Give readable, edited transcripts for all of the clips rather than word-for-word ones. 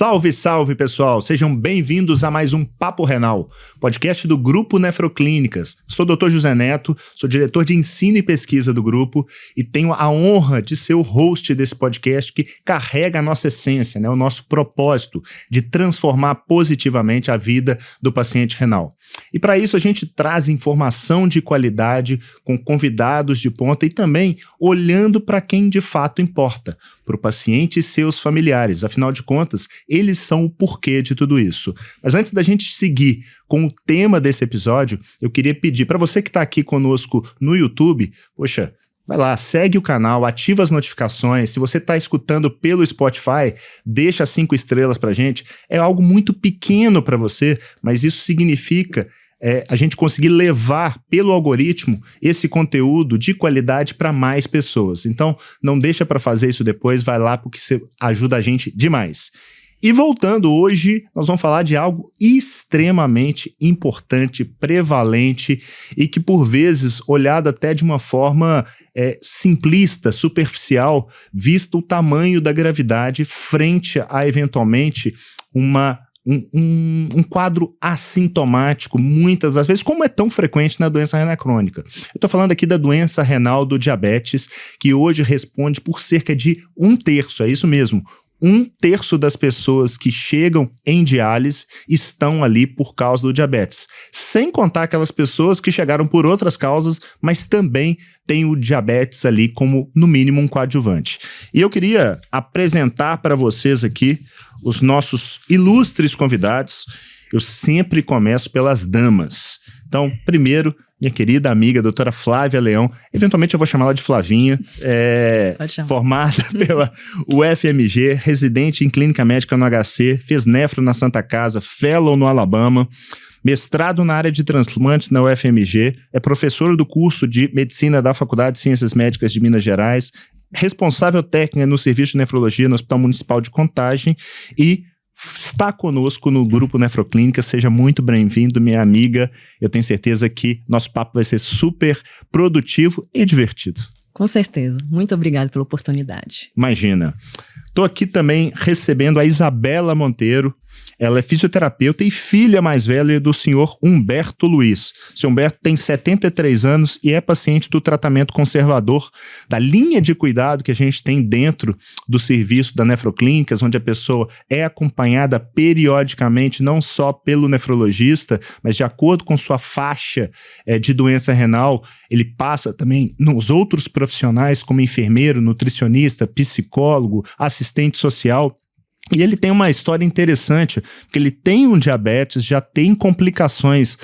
Salve, salve, pessoal! Sejam bem-vindos a mais um Papo Renal, podcast do Grupo Nefroclínicas. Sou o Dr. José Neto, sou diretor de ensino e pesquisa do grupo e tenho a honra de ser o host desse podcast que carrega a nossa essência, o nosso propósito de transformar positivamente a vida do paciente renal. E para isso a gente traz informação de qualidade com convidados de ponta e também olhando para quem de fato importa, para o paciente e seus familiares. Afinal de contas, eles são o porquê de tudo isso. Mas antes da gente seguir com o tema desse episódio, eu queria pedir para você que está aqui conosco no YouTube, poxa, vai lá, segue o canal, ativa as notificações. Se você está escutando pelo Spotify, deixa 5 estrelas para a gente. É algo muito pequeno para você, mas isso significa a gente conseguir levar pelo algoritmo esse conteúdo de qualidade para mais pessoas. Então, não deixa para fazer isso depois, vai lá porque você ajuda a gente demais. E voltando, hoje nós vamos falar de algo extremamente importante, prevalente e que por vezes, olhado até de uma forma simplista, superficial, visto o tamanho da gravidade frente a eventualmente um quadro assintomático, muitas das vezes, como é tão frequente na doença renal crônica. Eu estou falando aqui da doença renal do diabetes, que hoje responde por cerca de 1/3, é isso mesmo, 1/3 das pessoas que chegam em diálise estão ali por causa do diabetes. Sem contar aquelas pessoas que chegaram por outras causas, mas também tem o diabetes ali como, no mínimo, um coadjuvante. E eu queria apresentar para vocês aqui os nossos ilustres convidados. Eu sempre começo pelas damas. Então, primeiro, minha querida amiga, doutora Flávia Leão, eventualmente eu vou chamar ela de Flavinha, formada pela UFMG, residente em clínica médica no HC, fez nefro na Santa Casa, fellow no Alabama, mestrado na área de transplantes na UFMG, é professora do curso de medicina da Faculdade de Ciências Médicas de Minas Gerais, responsável técnica no serviço de nefrologia no Hospital Municipal de Contagem e está conosco no Grupo Nefroclínica. Seja muito bem-vindo, minha amiga. Eu tenho certeza que nosso papo vai ser super produtivo e divertido. Com certeza. Muito obrigado pela oportunidade. Imagina. Estou aqui também recebendo a Isabela Monteiro. Ela é fisioterapeuta e filha mais velha do senhor Humberto Luiz. O senhor Humberto tem 73 anos e é paciente do tratamento conservador da linha de cuidado que a gente tem dentro do serviço da Nefroclínicas, onde a pessoa é acompanhada periodicamente, não só pelo nefrologista, mas de acordo com sua faixa de doença renal, ele passa também nos outros profissionais como enfermeiro, nutricionista, psicólogo, assistente social. E ele tem uma história interessante, porque ele tem um diabetes, já tem complicações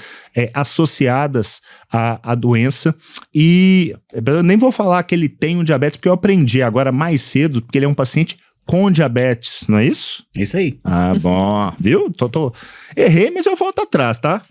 associadas à doença, e eu nem vou falar que ele tem um diabetes, porque eu aprendi agora mais cedo, porque ele é um paciente com diabetes, não é isso? Isso aí. Ah, bom, viu? Errei, mas eu volto atrás, tá?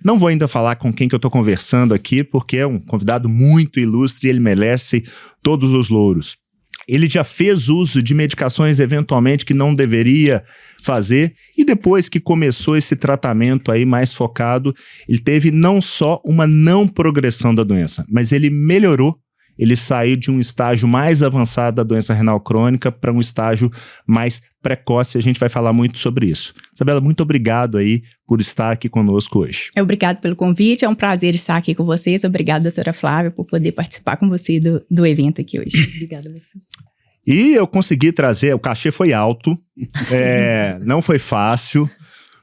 Não vou ainda falar com quem que eu tô conversando aqui, porque é um convidado muito ilustre e ele merece todos os louros. Ele já fez uso de medicações eventualmente que não deveria fazer e depois que começou esse tratamento aí mais focado, ele teve não só uma não progressão da doença, mas ele melhorou, ele saiu de um estágio mais avançado da doença renal crônica para um estágio mais precoce. A gente vai falar muito sobre isso. Isabela, muito obrigado aí por estar aqui conosco hoje. Obrigado pelo convite, é um prazer estar aqui com vocês. Obrigado, doutora Flávia, por poder participar com você do evento aqui hoje. Obrigada a você. E eu consegui trazer, o cachê foi alto, não foi fácil,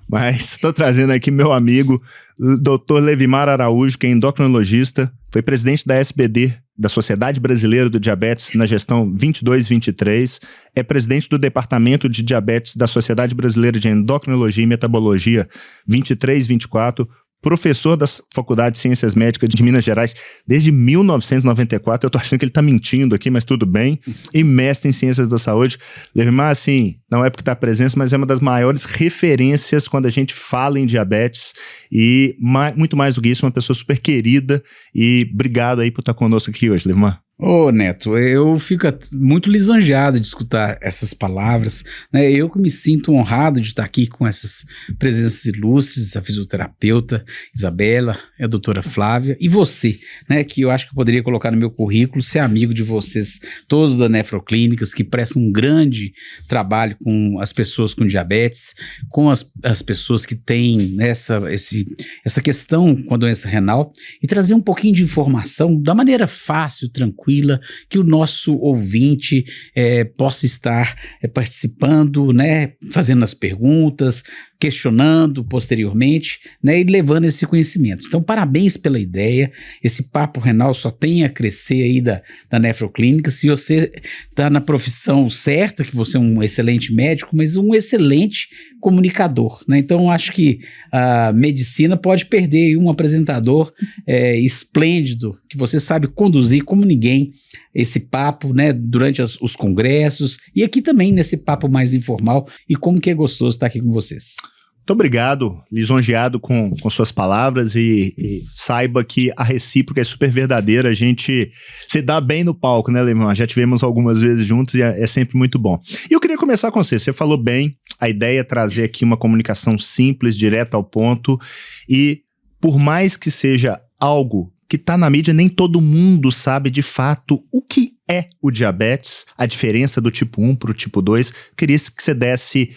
mas estou trazendo aqui meu amigo, Dr. Levimar Araújo, que é endocrinologista, foi presidente da SBD, da Sociedade Brasileira do Diabetes, na gestão 22-23, é presidente do Departamento de Diabetes da Sociedade Brasileira de Endocrinologia e Metabologia 23-24, professor da Faculdade de Ciências Médicas de Minas Gerais desde 1994, eu tô achando que ele tá mentindo aqui, mas tudo bem, e mestre em Ciências da Saúde. Levimar, assim, não é porque tá presença, mas é uma das maiores referências quando a gente fala em diabetes e muito mais do que isso, uma pessoa super querida e obrigado aí por estar conosco aqui hoje, Levimar. Ô, Neto, eu fico muito lisonjeado de escutar essas palavras, né? Eu que me sinto honrado de estar aqui com essas presenças ilustres, a fisioterapeuta Isabela, a doutora Flávia e você, né? Que eu acho que eu poderia colocar no meu currículo, ser amigo de vocês, todos da Nefroclínicas, que prestam um grande trabalho com as pessoas com diabetes, com as pessoas que têm essa questão com a doença renal, e trazer um pouquinho de informação da maneira fácil, tranquila, que o nosso ouvinte possa estar participando, né, fazendo as perguntas, questionando posteriormente, né, e levando esse conhecimento. Então, parabéns pela ideia. Esse Papo Renal só tem a crescer aí da Nefroclínica. Se você está na profissão certa, que você é um excelente médico, mas um excelente comunicador, né? Então, acho que a medicina pode perder aí um apresentador esplêndido, que você sabe conduzir como ninguém esse papo, né, durante os congressos e aqui também nesse papo mais informal, e como que é gostoso estar aqui com vocês. Muito obrigado, lisonjeado com suas palavras, e saiba que a recíproca é super verdadeira. A gente se dá bem no palco, né, Leimar? Já tivemos algumas vezes juntos e é sempre muito bom. E eu queria começar com você. Você falou bem, a ideia é trazer aqui uma comunicação simples, direta ao ponto, e por mais que seja algo que está na mídia, nem todo mundo sabe de fato o que é o diabetes, a diferença do tipo 1 para o tipo 2. Queria que você desse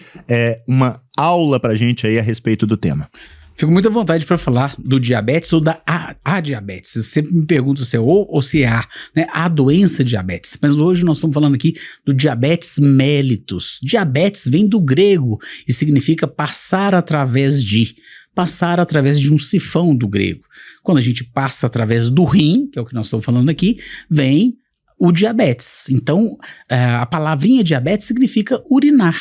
uma aula para a gente aí a respeito do tema. Fico muito à vontade para falar do diabetes ou da a diabetes. Eu sempre me pergunto se é O ou se é A, né? A doença diabetes. Mas hoje nós estamos falando aqui do diabetes mellitus. Diabetes vem do grego e significa passar através de. Passar através de um sifão do grego. Quando a gente passa através do rim, que é o que nós estamos falando aqui, vem o diabetes. Então, a palavrinha diabetes significa urinar.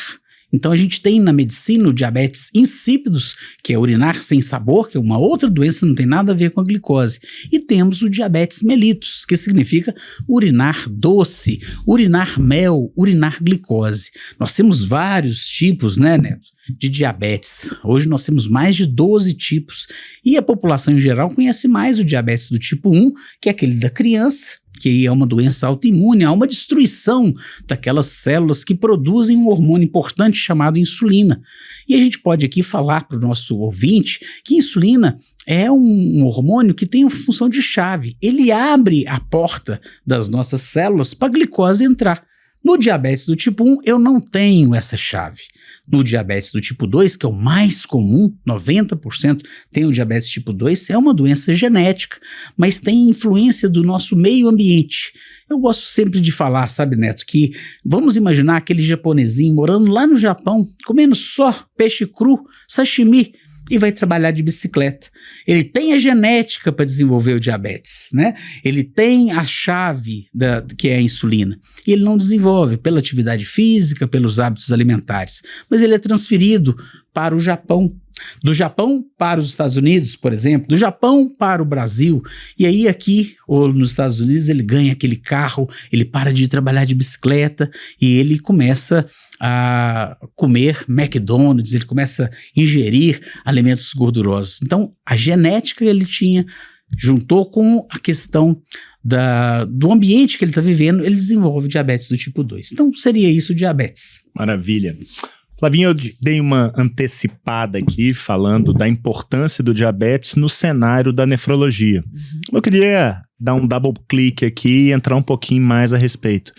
Então, a gente tem na medicina o diabetes insípidos, que é urinar sem sabor, que é uma outra doença, não tem nada a ver com a glicose. E temos o diabetes mellitus, que significa urinar doce, urinar mel, urinar glicose. Nós temos vários tipos, né, Neto, de diabetes. Hoje nós temos mais de 12 tipos. E a população em geral conhece mais o diabetes do tipo 1, que é aquele da criança, que é uma doença autoimune, há uma destruição daquelas células que produzem um hormônio importante chamado insulina. E a gente pode aqui falar para o nosso ouvinte que insulina é um hormônio que tem uma função de chave. Ele abre a porta das nossas células para a glicose entrar. No diabetes do tipo 1, eu não tenho essa chave. No diabetes do tipo 2, que é o mais comum, 90% tem o diabetes tipo 2, é uma doença genética, mas tem influência do nosso meio ambiente. Eu gosto sempre de falar, sabe, Neto, que vamos imaginar aquele japonesinho morando lá no Japão, comendo só peixe cru, sashimi, e vai trabalhar de bicicleta. Ele tem a genética para desenvolver o diabetes, né? Ele tem a chave que é a insulina. E ele não desenvolve pela atividade física, pelos hábitos alimentares. Mas ele é transferido para o Japão. Do Japão para os Estados Unidos, por exemplo, do Japão para o Brasil, e aí aqui, ou nos Estados Unidos, ele ganha aquele carro, ele para de trabalhar de bicicleta e ele começa a comer McDonald's, ele começa a ingerir alimentos gordurosos. Então, a genética que ele tinha, juntou com a questão do ambiente que ele está vivendo, ele desenvolve diabetes do tipo 2. Então, seria isso o diabetes. Maravilha. Flavinho, eu dei uma antecipada aqui falando da importância do diabetes no cenário da nefrologia. Eu queria dar um double click aqui e entrar um pouquinho mais a respeito.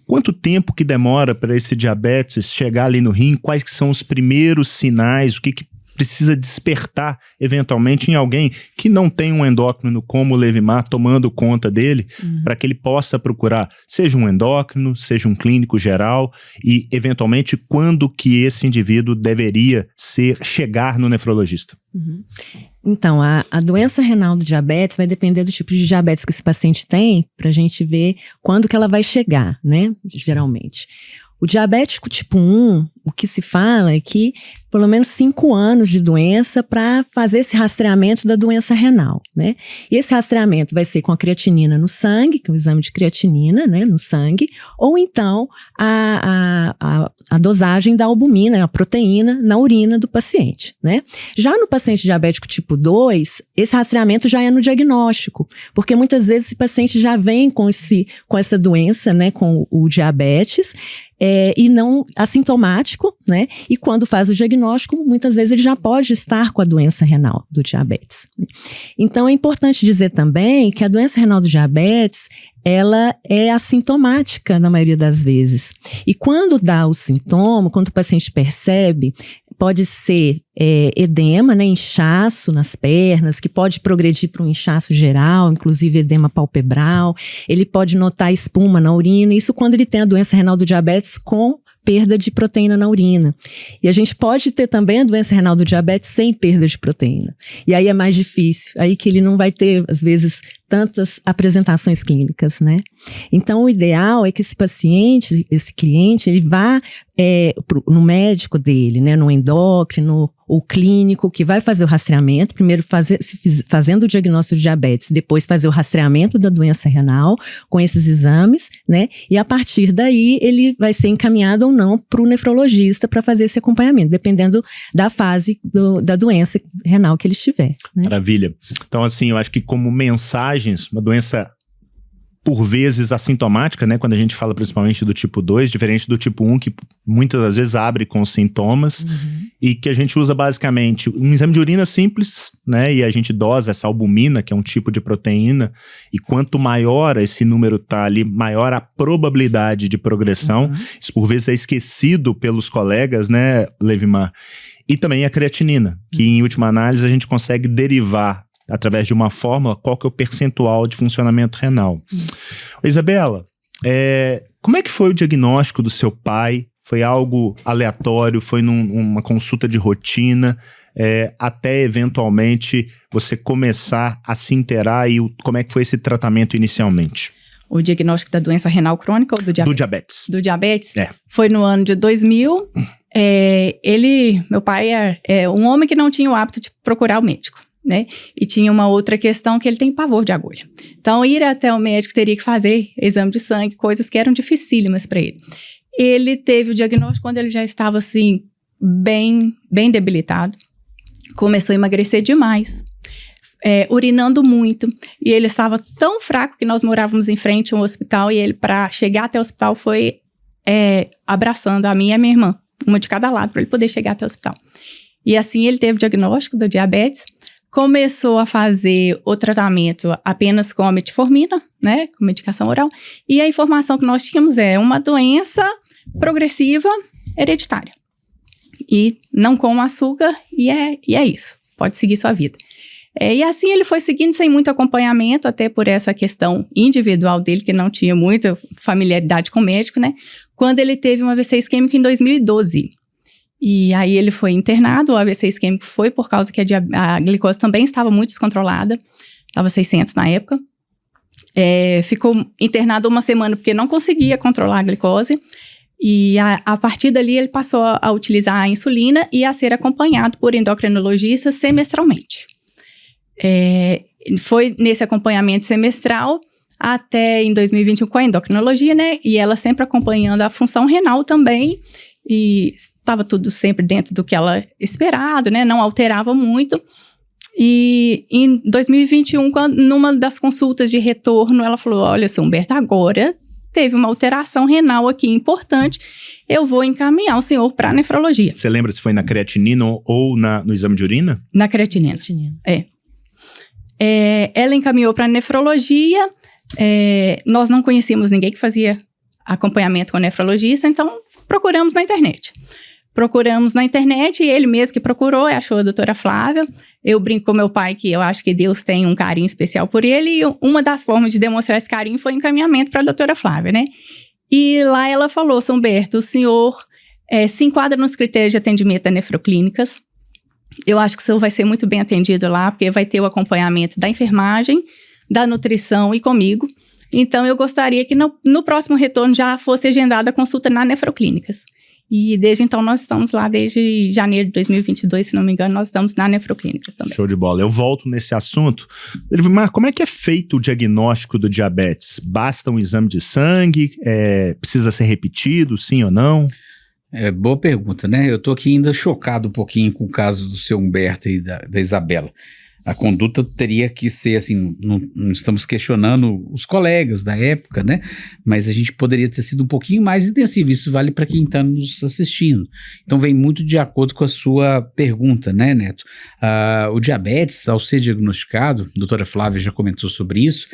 Quanto tempo que demora para esse diabetes chegar ali no rim? Quais que são os primeiros sinais? O que precisa despertar eventualmente em alguém que não tem um endócrino como o Levimar tomando conta dele, para que ele possa procurar, seja um endócrino, seja um clínico geral, e eventualmente quando que esse indivíduo deveria chegar no nefrologista? Então, a doença renal do diabetes vai depender do tipo de diabetes que esse paciente tem, para a gente ver quando que ela vai chegar, né, geralmente. O diabético tipo 1, o que se fala é que pelo menos 5 anos de doença para fazer esse rastreamento da doença renal, né? E esse rastreamento vai ser com a creatinina no sangue, que é o exame de creatinina, né, no sangue, ou então a dosagem da albumina, a proteína, na urina do paciente, né? Já no paciente diabético tipo 2, esse rastreamento já é no diagnóstico, porque muitas vezes esse paciente já vem com essa doença, né, com o diabetes, e não assintomático, né? E quando faz o diagnóstico, muitas vezes ele já pode estar com a doença renal do diabetes. Então, é importante dizer também que a doença renal do diabetes, ela é assintomática na maioria das vezes. E quando dá o sintoma, quando o paciente percebe, pode ser edema, né, inchaço nas pernas, que pode progredir para um inchaço geral, inclusive edema palpebral. Ele pode notar espuma na urina, isso quando ele tem a doença renal do diabetes com perda de proteína na urina. E a gente pode ter também a doença renal do diabetes sem perda de proteína. E aí é mais difícil, aí que ele não vai ter, às vezes, tantas apresentações clínicas, né? Então, o ideal é que esse paciente, esse cliente, ele vá no médico dele, né? No endócrino, o clínico, que vai fazer o rastreamento, primeiro fazendo o diagnóstico de diabetes, depois fazer o rastreamento da doença renal com esses exames, né? E a partir daí ele vai ser encaminhado ou não para o nefrologista para fazer esse acompanhamento, dependendo da fase da doença renal que ele estiver, né? Maravilha. Então, assim, eu acho que como mensagens, uma doença por vezes assintomática, né? Quando a gente fala principalmente do tipo 2, diferente do tipo 1, que muitas das vezes abre com sintomas, e que a gente usa basicamente um exame de urina simples, né? E a gente dosa essa albumina, que é um tipo de proteína, e quanto maior esse número tá ali, maior a probabilidade de progressão. Isso por vezes é esquecido pelos colegas, né, Levimar? E também a creatinina, que em última análise a gente consegue derivar através de uma fórmula, qual que é o percentual de funcionamento renal. Isabela, como é que foi o diagnóstico do seu pai? Foi algo aleatório? Foi numa consulta de rotina? Até eventualmente você começar a se inteirar, e como é que foi esse tratamento inicialmente? O diagnóstico da doença renal crônica ou do diabetes? Do diabetes. Do diabetes? Foi no ano de 2000. Meu pai é um homem que não tinha o hábito de procurar o médico, né? E tinha uma outra questão, que ele tem pavor de agulha. Então, ir até o médico teria que fazer exame de sangue, coisas que eram dificílimas para ele. Ele teve o diagnóstico quando ele já estava, assim, bem debilitado. Começou a emagrecer demais, urinando muito. E ele estava tão fraco que nós morávamos em frente a um hospital, e ele, para chegar até o hospital, foi abraçando a mim e a minha irmã, uma de cada lado, para ele poder chegar até o hospital. E assim ele teve o diagnóstico do diabetes. Começou a fazer o tratamento apenas com a metformina, né, com medicação oral, e a informação que nós tínhamos é uma doença progressiva hereditária. E não com açúcar, e é isso, pode seguir sua vida. E assim ele foi seguindo sem muito acompanhamento, até por essa questão individual dele, que não tinha muita familiaridade com o médico, né, quando ele teve um AVC isquêmico em 2012. E aí ele foi internado. O AVC isquêmico foi por causa que a glicose também estava muito descontrolada, estava 600 na época. Ficou internado 1 semana porque não conseguia controlar a glicose, e a partir dali ele passou a utilizar a insulina e a ser acompanhado por endocrinologistas semestralmente. Foi nesse acompanhamento semestral até em 2021 com a endocrinologia, né, e ela sempre acompanhando a função renal também, e estava tudo sempre dentro do que ela esperado, né? Não alterava muito. E em 2021, numa das consultas de retorno, ela falou: olha, seu Humberto, agora teve uma alteração renal aqui importante, eu vou encaminhar o senhor para nefrologia. Você lembra se foi na creatinina ou no exame de urina? Na creatinina. Ela encaminhou para nefrologia. Nós não conhecíamos ninguém que fazia acompanhamento com nefrologista, então procuramos na internet. E ele mesmo que procurou, achou a doutora Flávia. Eu brinco com meu pai que eu acho que Deus tem um carinho especial por ele, e uma das formas de demonstrar esse carinho foi encaminhamento para a doutora Flávia, né? E lá ela falou: São Humberto, o senhor se enquadra nos critérios de atendimento da nefroclínicas. Eu acho que o senhor vai ser muito bem atendido lá, porque vai ter o acompanhamento da enfermagem, da nutrição e comigo. Então, eu gostaria que no próximo retorno já fosse agendada a consulta na nefroclínicas. E desde então nós estamos lá desde janeiro de 2022, se não me engano, nós estamos na Nefroclínicas também. Show de bola. Eu volto nesse assunto. Mas como é que é feito o diagnóstico do diabetes? Basta um exame de sangue? Precisa ser repetido, sim ou não? Boa pergunta, né? Eu tô aqui ainda chocado um pouquinho com o caso do seu Humberto e da Isabela. A conduta teria que ser assim, não estamos questionando os colegas da época, né? Mas a gente poderia ter sido um pouquinho mais intensivo. Isso vale para quem está nos assistindo. Então vem muito de acordo com a sua pergunta, né, Neto? O diabetes, ao ser diagnosticado, a doutora Flávia já comentou sobre isso,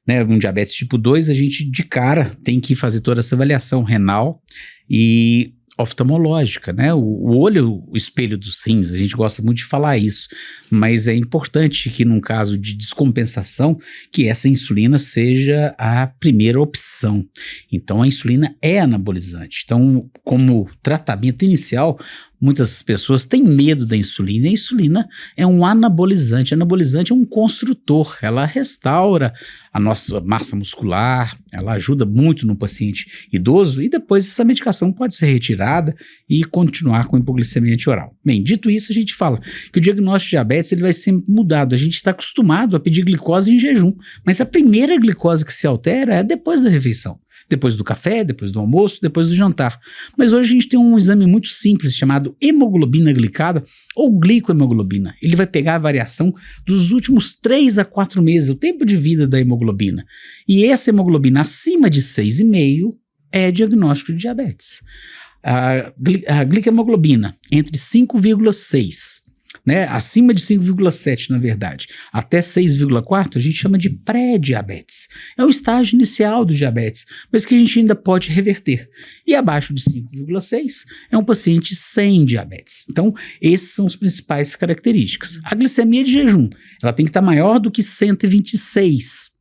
né? Um diabetes tipo 2, a gente de cara tem que fazer toda essa avaliação renal e oftalmológica, né? O olho, o espelho dos rins, a gente gosta muito de falar isso, mas é importante que num caso de descompensação, que essa insulina seja a primeira opção. Então a insulina é anabolizante. Então, como tratamento inicial, muitas pessoas têm medo da insulina. A insulina é um anabolizante. Anabolizante é um construtor. Ela restaura a nossa massa muscular, ela ajuda muito no paciente idoso e depois essa medicação pode ser retirada e continuar com hipoglicemia antioral. Bem, dito isso, a gente fala que o diagnóstico de diabetes ele vai ser mudado. A gente está acostumado a pedir glicose em jejum, mas a primeira glicose que se altera é depois da refeição. Depois do café, depois do almoço, depois do jantar. Mas hoje a gente tem um exame muito simples chamado hemoglobina glicada ou glicohemoglobina. Ele vai pegar a variação dos últimos 3 a 4 meses, o tempo de vida da hemoglobina. E essa hemoglobina acima de 6,5 é diagnóstico de diabetes. A glicohemoglobina entre 5,6, né, acima de 5,7 na verdade, até 6,4 a gente chama de pré-diabetes. É o estágio inicial do diabetes, mas que a gente ainda pode reverter. E abaixo de 5,6 é um paciente sem diabetes. Então, essas são as principais características. A glicemia de jejum, ela tem que estar maior do que 126.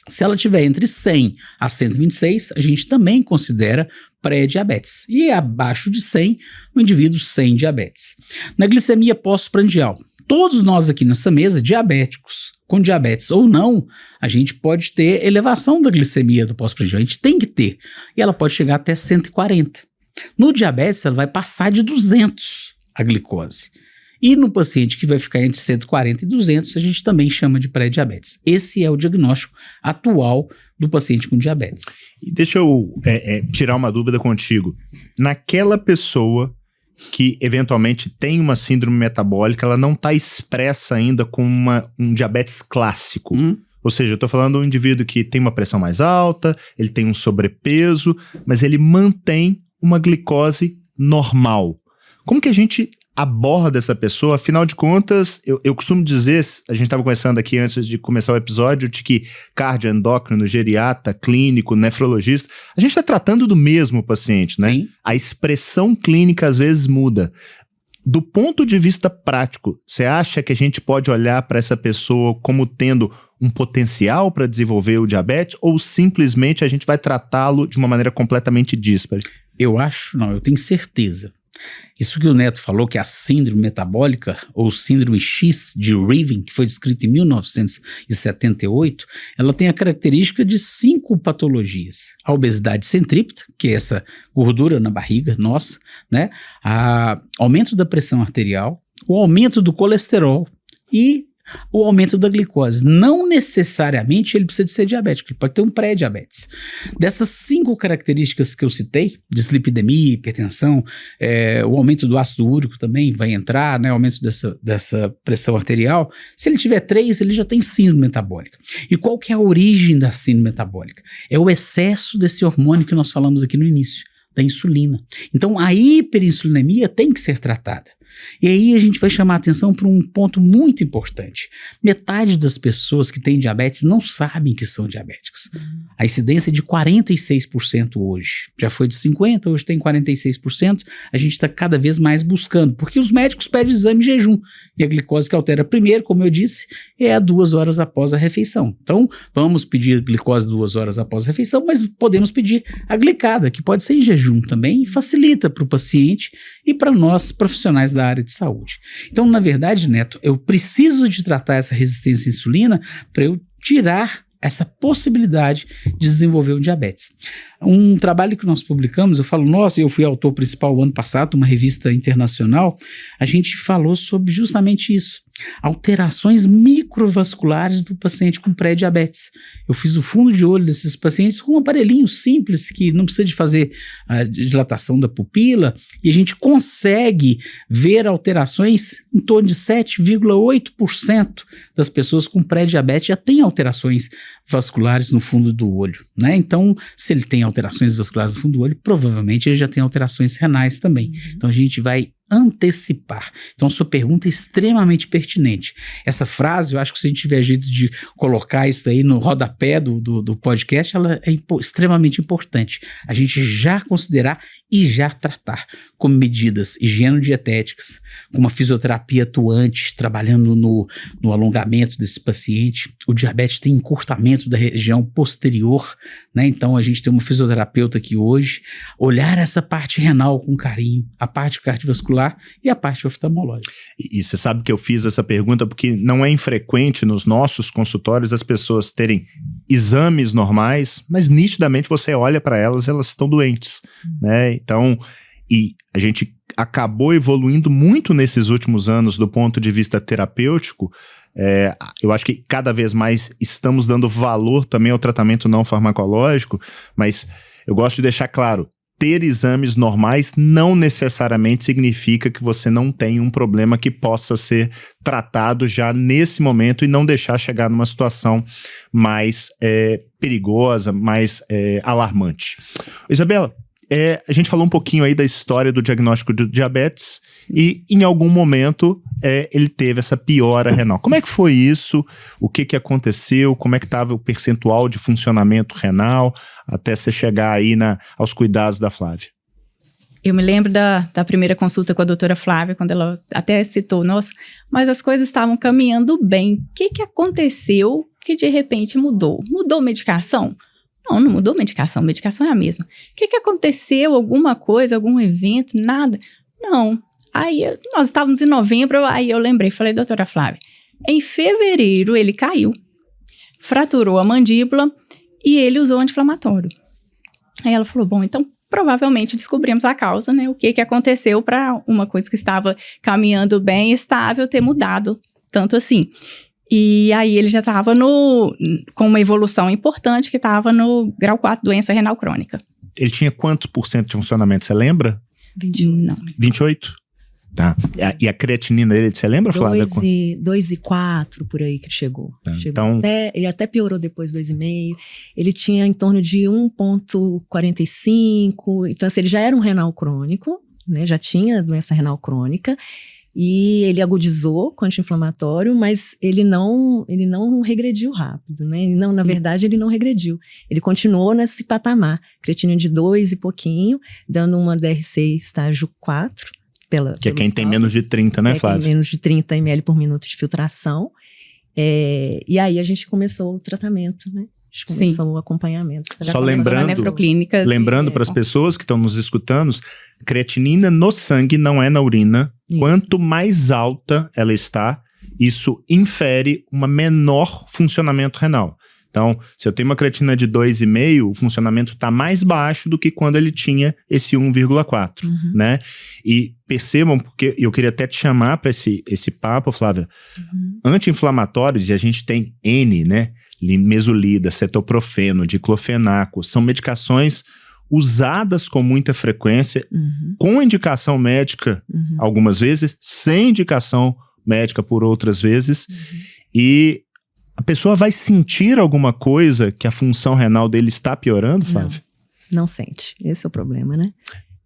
Se ela tiver entre 100 a 126, a gente também considera pré-diabetes. E abaixo de 100, o indivíduo sem diabetes. Na glicemia pós-prandial, todos nós aqui nessa mesa, diabéticos, com diabetes ou não, a gente pode ter elevação da glicemia do pós-prandial. A gente tem que ter. E ela pode chegar até 140. No diabetes, ela vai passar de 200 a glicose. E no paciente que vai ficar entre 140 e 200, a gente também chama de pré-diabetes. Esse é o diagnóstico atual do paciente com diabetes. E deixa eu tirar uma dúvida contigo. Naquela pessoa que eventualmente tem uma síndrome metabólica, ela não está expressa ainda com um diabetes clássico. Ou seja, eu estou falando de um indivíduo que tem uma pressão mais alta, ele tem um sobrepeso, mas ele mantém uma glicose normal. Como que a gente aborda essa pessoa? Afinal de contas, eu costumo dizer, a gente estava conversando aqui antes de começar o episódio, de que cardioendócrino, geriatra, clínico, nefrologista, a gente está tratando do mesmo paciente, né? Sim. A expressão clínica às vezes muda. Do ponto de vista prático, você acha que a gente pode olhar para essa pessoa como tendo um potencial para desenvolver o diabetes ou simplesmente a gente vai tratá-lo de uma maneira completamente díspare? Eu tenho certeza. Isso que o Neto falou, que é a síndrome metabólica, ou síndrome X de Riven, que foi descrita em 1978, ela tem a característica de 5 patologias. A obesidade centrípeta, que é essa gordura na barriga nossa, né? Aumento da pressão arterial, o aumento do colesterol e o aumento da glicose. Não necessariamente ele precisa de ser diabético, ele pode ter um pré-diabetes. Dessas 5 características que eu citei, dislipidemia, hipertensão, o aumento do ácido úrico também vai entrar, né, o aumento dessa pressão arterial. Se ele tiver 3, ele já tem síndrome metabólica. E qual que é a origem da síndrome metabólica? É o excesso desse hormônio que nós falamos aqui no início, da insulina. Então a hiperinsulinemia tem que ser tratada. E aí a gente vai chamar a atenção para um ponto muito importante. Metade das pessoas que têm diabetes não sabem que são diabéticas. A incidência é de 46% hoje. Já foi de 50%, hoje tem 46%. A gente está cada vez mais buscando, porque os médicos pedem exame de jejum. E a glicose que altera primeiro, como eu disse, é a 2 horas após a refeição. Então, vamos pedir glicose 2 horas após a refeição, mas podemos pedir a glicada, que pode ser em jejum também, e facilita para o paciente e para nós profissionais da área de saúde. Então, na verdade, Neto, eu preciso de tratar essa resistência à insulina para eu tirar essa possibilidade de desenvolver o diabetes. Um trabalho que nós publicamos, eu falo, nossa, eu fui autor principal o ano passado, uma revista internacional, a gente falou sobre justamente isso, alterações microvasculares do paciente com pré-diabetes. Eu fiz o fundo de olho desses pacientes com um aparelhinho simples, que não precisa de fazer a dilatação da pupila, e a gente consegue ver alterações em torno de 7,8% das pessoas com pré-diabetes já têm alterações vasculares no fundo do olho, né? Então, se ele tem alterações vasculares no fundo do olho, provavelmente ele já tem alterações renais também. Então, a gente vai antecipar. Então, sua pergunta é extremamente pertinente. Essa frase, eu acho que se a gente tiver jeito de colocar isso aí no rodapé do podcast, ela é extremamente importante. A gente já considerar e já tratar como medidas higienodietéticas, com uma fisioterapia atuante, trabalhando no alongamento desse paciente. O diabetes tem encurtamento da região posterior, né? Então, a gente tem uma fisioterapeuta aqui hoje, olhar essa parte renal com carinho, a parte cardiovascular e a parte oftalmológica. E você sabe que eu fiz essa pergunta porque não é infrequente nos nossos consultórios as pessoas terem exames normais, mas nitidamente você olha para elas estão doentes, né? Então, e a gente acabou evoluindo muito nesses últimos anos do ponto de vista terapêutico. Eu acho que cada vez mais estamos dando valor também ao tratamento não farmacológico, mas eu gosto de deixar claro, ter exames normais não necessariamente significa que você não tem um problema que possa ser tratado já nesse momento e não deixar chegar numa situação mais perigosa, mais alarmante. Isabela, a gente falou um pouquinho aí da história do diagnóstico de diabetes. Sim. E em algum momento ele teve essa piora renal. Como é que foi isso? O que aconteceu? Como é que estava o percentual de funcionamento renal até você chegar aí aos cuidados da Flávia? Eu me lembro da primeira consulta com a doutora Flávia, quando ela até citou, nossa, mas as coisas estavam caminhando bem. O que aconteceu que de repente mudou? Mudou medicação? Não mudou medicação é a mesma. O que aconteceu? Alguma coisa, algum evento? Nada? Não. Aí nós estávamos em novembro, aí eu lembrei, falei, doutora Flávia, em fevereiro ele caiu, fraturou a mandíbula e ele usou anti-inflamatório. Aí ela falou, bom, então provavelmente descobrimos a causa, né? O que aconteceu para uma coisa que estava caminhando bem, estável, ter mudado tanto assim. E aí ele já estava com uma evolução importante, que estava no grau 4, doença renal crônica. Ele tinha quantos % de funcionamento, você lembra? 21. Não. 28? Tá. E a creatinina dele, você lembra, Flávia? 2,4 por aí que chegou. Tá. Então, ele até piorou depois 2,5. Ele tinha em torno de 1,45. Então, assim, ele já era um renal crônico, né? Já tinha doença renal crônica. E ele agudizou com anti-inflamatório, mas ele não regrediu rápido, né? Na verdade, ele não regrediu. Ele continuou nesse patamar. Creatinina de 2 e pouquinho, dando uma DRC estágio 4. Que é quem tem menos de 30, né, Flávia? Tem menos de 30 ml por minuto de filtração. E aí a gente começou o tratamento, né? A gente começou o acompanhamento. Só lembrando para as pessoas que estão nos escutando, creatinina no sangue não é na urina. Isso. Quanto mais alta ela está, isso infere um menor funcionamento renal. Então, se eu tenho uma creatina de 2,5, o funcionamento está mais baixo do que quando ele tinha esse 1,4, né? E percebam, porque eu queria até te chamar para esse papo, Flávia, anti-inflamatórios, e a gente tem N, né? Mesolida, cetoprofeno, diclofenaco, são medicações usadas com muita frequência, com indicação médica algumas vezes, sem indicação médica por outras vezes, e a pessoa vai sentir alguma coisa que a função renal dele está piorando, Flávia? Não sente. Esse é o problema, né?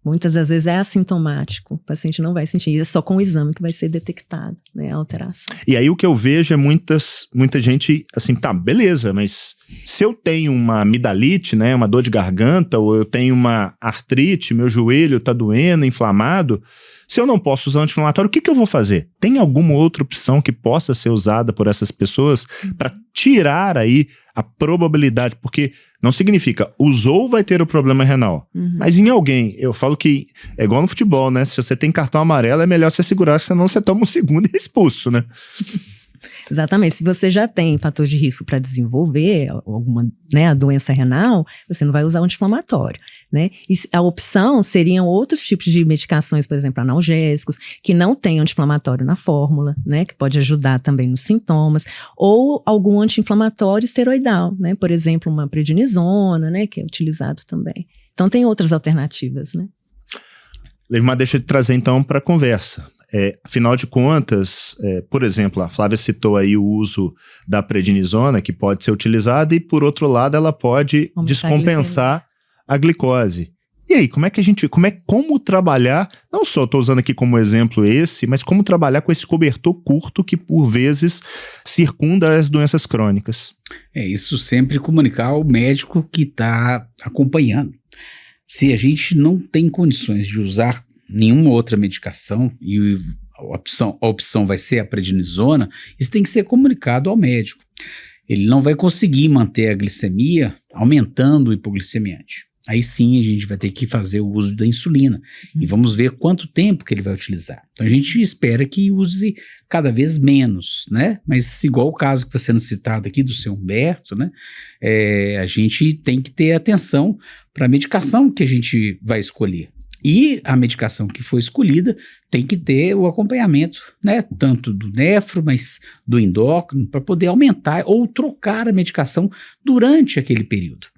Muitas das vezes é assintomático. O paciente não vai sentir. É só com o exame que vai ser detectado, né, a alteração. E aí o que eu vejo é muita gente assim, tá, beleza, mas se eu tenho uma amidalite, né, uma dor de garganta, ou eu tenho uma artrite, meu joelho tá doendo, inflamado, se eu não posso usar anti-inflamatório, o que eu vou fazer? Tem alguma outra opção que possa ser usada por essas pessoas para tirar aí a probabilidade? Porque não significa, usou, vai ter o problema renal. Mas em alguém, eu falo que é igual no futebol, né? Se você tem cartão amarelo, é melhor você segurar, senão você toma um segundo e é expulso, né? Exatamente. Se você já tem fator de risco para desenvolver alguma, né, a doença renal, você não vai usar o anti-inflamatório, né? E a opção seriam outros tipos de medicações, por exemplo, analgésicos, que não tem anti-inflamatório na fórmula, né? Que pode ajudar também nos sintomas, ou algum anti-inflamatório esteroidal, né? Por exemplo, uma prednisona, né? Que é utilizado também. Então, tem outras alternativas, né? Leivmar, deixa eu te trazer então para a conversa. Afinal de contas, por exemplo, a Flávia citou aí o uso da prednisona, que pode ser utilizada, e por outro lado ela pode descompensar a glicose. E aí, como trabalhar, não só estou usando aqui como exemplo esse, mas como trabalhar com esse cobertor curto que por vezes circunda as doenças crônicas? Isso sempre comunicar ao médico que está acompanhando. Se a gente não tem condições de usar nenhuma outra medicação e a opção vai ser a prednisona, isso tem que ser comunicado ao médico. Ele não vai conseguir manter a glicemia aumentando o hipoglicemiante. Aí sim a gente vai ter que fazer o uso da insulina e vamos ver quanto tempo que ele vai utilizar. Então a gente espera que use cada vez menos, né? Mas igual o caso que está sendo citado aqui do seu Humberto, né? A gente tem que ter atenção para a medicação que a gente vai escolher. E a medicação que foi escolhida tem que ter o acompanhamento, né, tanto do nefro, mas do endócrino, para poder aumentar ou trocar a medicação durante aquele período.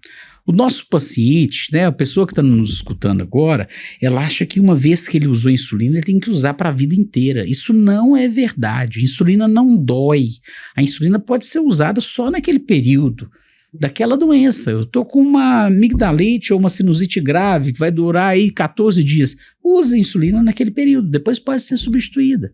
O nosso paciente, né, a pessoa que está nos escutando agora, ela acha que uma vez que ele usou insulina, ele tem que usar para a vida inteira. Isso não é verdade. A insulina não dói. A insulina pode ser usada só naquele período daquela doença. Eu estou com uma amigdalite ou uma sinusite grave que vai durar aí 14 dias. Use a insulina naquele período, depois pode ser substituída.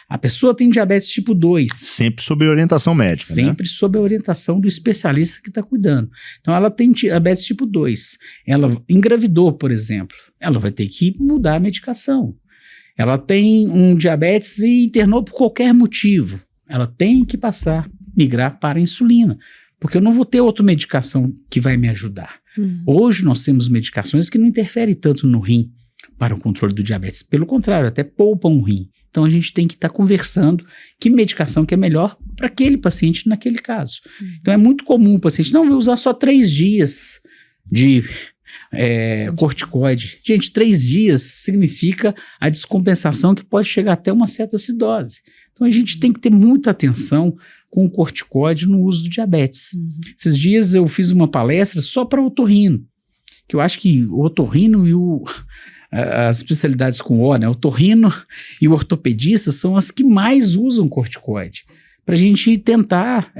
A pessoa tem diabetes tipo 2. Sempre sob orientação médica, Sempre sob a orientação do especialista que está cuidando. Então ela tem diabetes tipo 2. Ela engravidou, por exemplo. Ela vai ter que mudar a medicação. Ela tem um diabetes e internou por qualquer motivo. Ela tem que migrar para a insulina. Porque eu não vou ter outra medicação que vai me ajudar. Hoje nós temos medicações que não interferem tanto no rim para o controle do diabetes. Pelo contrário, até poupam o rim. Então a gente tem que estar conversando que medicação que é melhor para aquele paciente naquele caso. Então é muito comum o paciente, não, vou usar só 3 dias de corticoide. Gente, 3 dias significa a descompensação que pode chegar até uma certa acidose. Então a gente tem que ter muita atenção com o corticoide no uso do diabetes. Esses dias eu fiz uma palestra só para otorrino, que eu acho que o otorrino e as especialidades com O, né, o otorrino e o ortopedista são as que mais usam corticoide, para a gente tentar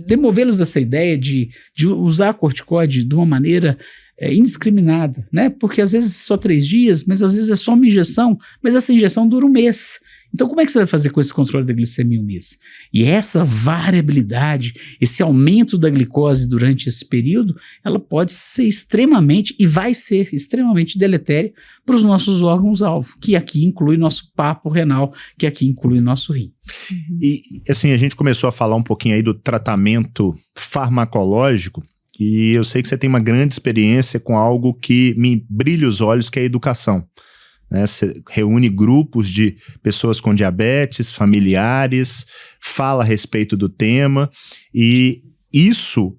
demovê-los dessa ideia de usar corticoide de uma maneira indiscriminada, né? Porque às vezes só 3 dias, mas às vezes é só uma injeção, mas essa injeção dura 1 mês. Então como é que você vai fazer com esse controle da glicemia 1 mês? E essa variabilidade, esse aumento da glicose durante esse período, ela pode ser extremamente, e vai ser extremamente deletéria para os nossos órgãos-alvo, que aqui inclui nosso papo renal, que aqui inclui nosso rim. E assim, a gente começou a falar um pouquinho aí do tratamento farmacológico, e eu sei que você tem uma grande experiência com algo que me brilha os olhos, que é a educação. Você reúne grupos de pessoas com diabetes, familiares, fala a respeito do tema, e isso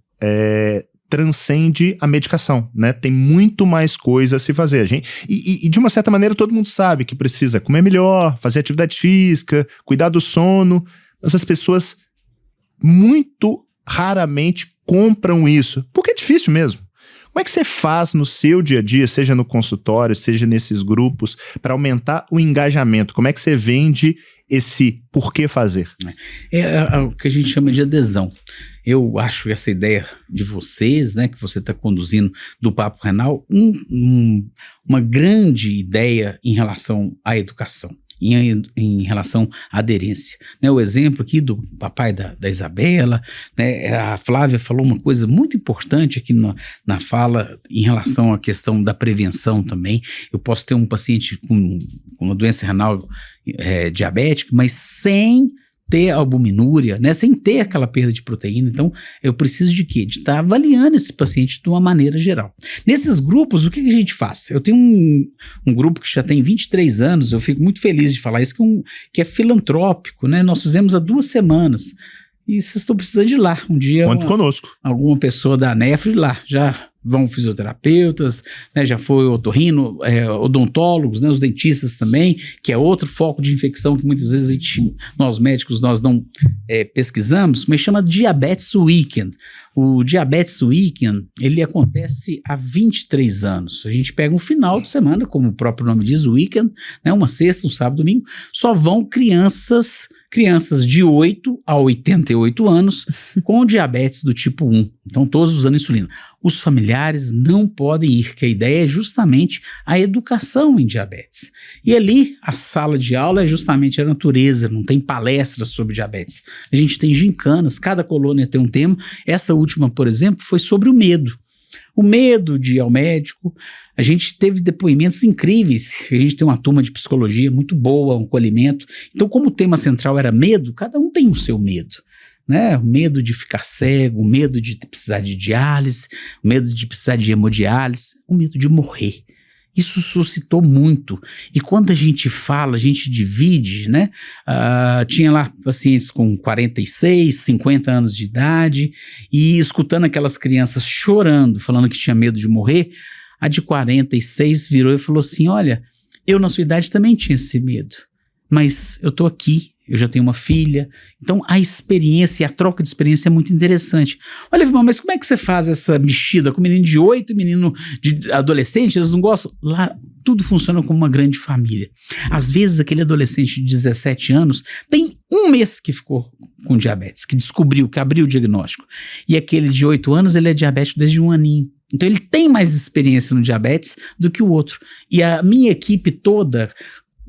transcende a medicação, né? Tem muito mais coisa a se fazer. E de uma certa maneira todo mundo sabe que precisa comer melhor, fazer atividade física, cuidar do sono, mas as pessoas muito raramente compram isso, porque é difícil mesmo. Como é que você faz no seu dia a dia, seja no consultório, seja nesses grupos, para aumentar o engajamento? Como é que você vende esse por que fazer? É o que a gente chama de adesão. Eu acho essa ideia de vocês, né, que você está conduzindo do Papo Renal, uma grande ideia em relação à educação. Em relação à aderência, né? O exemplo aqui do papai da Isabela, né? A Flávia falou uma coisa muito importante aqui na fala em relação à questão da prevenção também. Eu posso ter um paciente com uma doença renal diabética, mas sem ter albuminúria, né? Sem ter aquela perda de proteína. Então, eu preciso de quê? De estar avaliando esse paciente de uma maneira geral. Nesses grupos, o que a gente faz? Eu tenho um grupo que já tem 23 anos, eu fico muito feliz de falar isso, que é filantrópico, né? Nós fizemos há 2 semanas. E vocês estão precisando de ir lá. Um dia, conte conosco. Alguma pessoa da Nefro ir lá. Já vão fisioterapeutas, né, já foi otorrino, odontólogos, né, os dentistas também, que é outro foco de infecção que muitas vezes nós médicos nós não pesquisamos, mas chama Diabetes Weekend. O Diabetes Weekend, ele acontece há 23 anos. A gente pega um final de semana, como o próprio nome diz, weekend, né, uma sexta, um sábado, domingo, só vão crianças de 8 a 88 anos com diabetes do tipo 1. Então, todos usando insulina. Os familiares não podem ir, que a ideia é justamente a educação em diabetes. E ali, a sala de aula é justamente a natureza, não tem palestras sobre diabetes. A gente tem gincanas, cada colônia tem um tema. Essa última, por exemplo, foi sobre o medo. O medo de ir ao médico. A gente teve depoimentos incríveis. A gente tem uma turma de psicologia muito boa, um acolhimento. Então, como o tema central era medo, cada um tem o seu medo, né? O medo de ficar cego, o medo de precisar de diálise, o medo de precisar de hemodiálise, o medo de morrer. Isso suscitou muito. E quando a gente fala, a gente divide, né? Tinha lá pacientes com 46, 50 anos de idade e escutando aquelas crianças chorando, falando que tinha medo de morrer. A de 46 virou e falou assim, olha, eu na sua idade também tinha esse medo, mas eu tô aqui, eu já tenho uma filha. Então a experiência e a troca de experiência é muito interessante. Olha, irmão, mas como é que você faz essa mexida com menino de 8 e menino de adolescente? Eles não gostam? Lá tudo funciona como uma grande família. Às vezes aquele adolescente de 17 anos tem 1 mês que ficou com diabetes, que descobriu, que abriu o diagnóstico. E aquele de 8 anos, ele é diabético desde 1 aninho. Então ele tem mais experiência no diabetes do que o outro. E a minha equipe toda,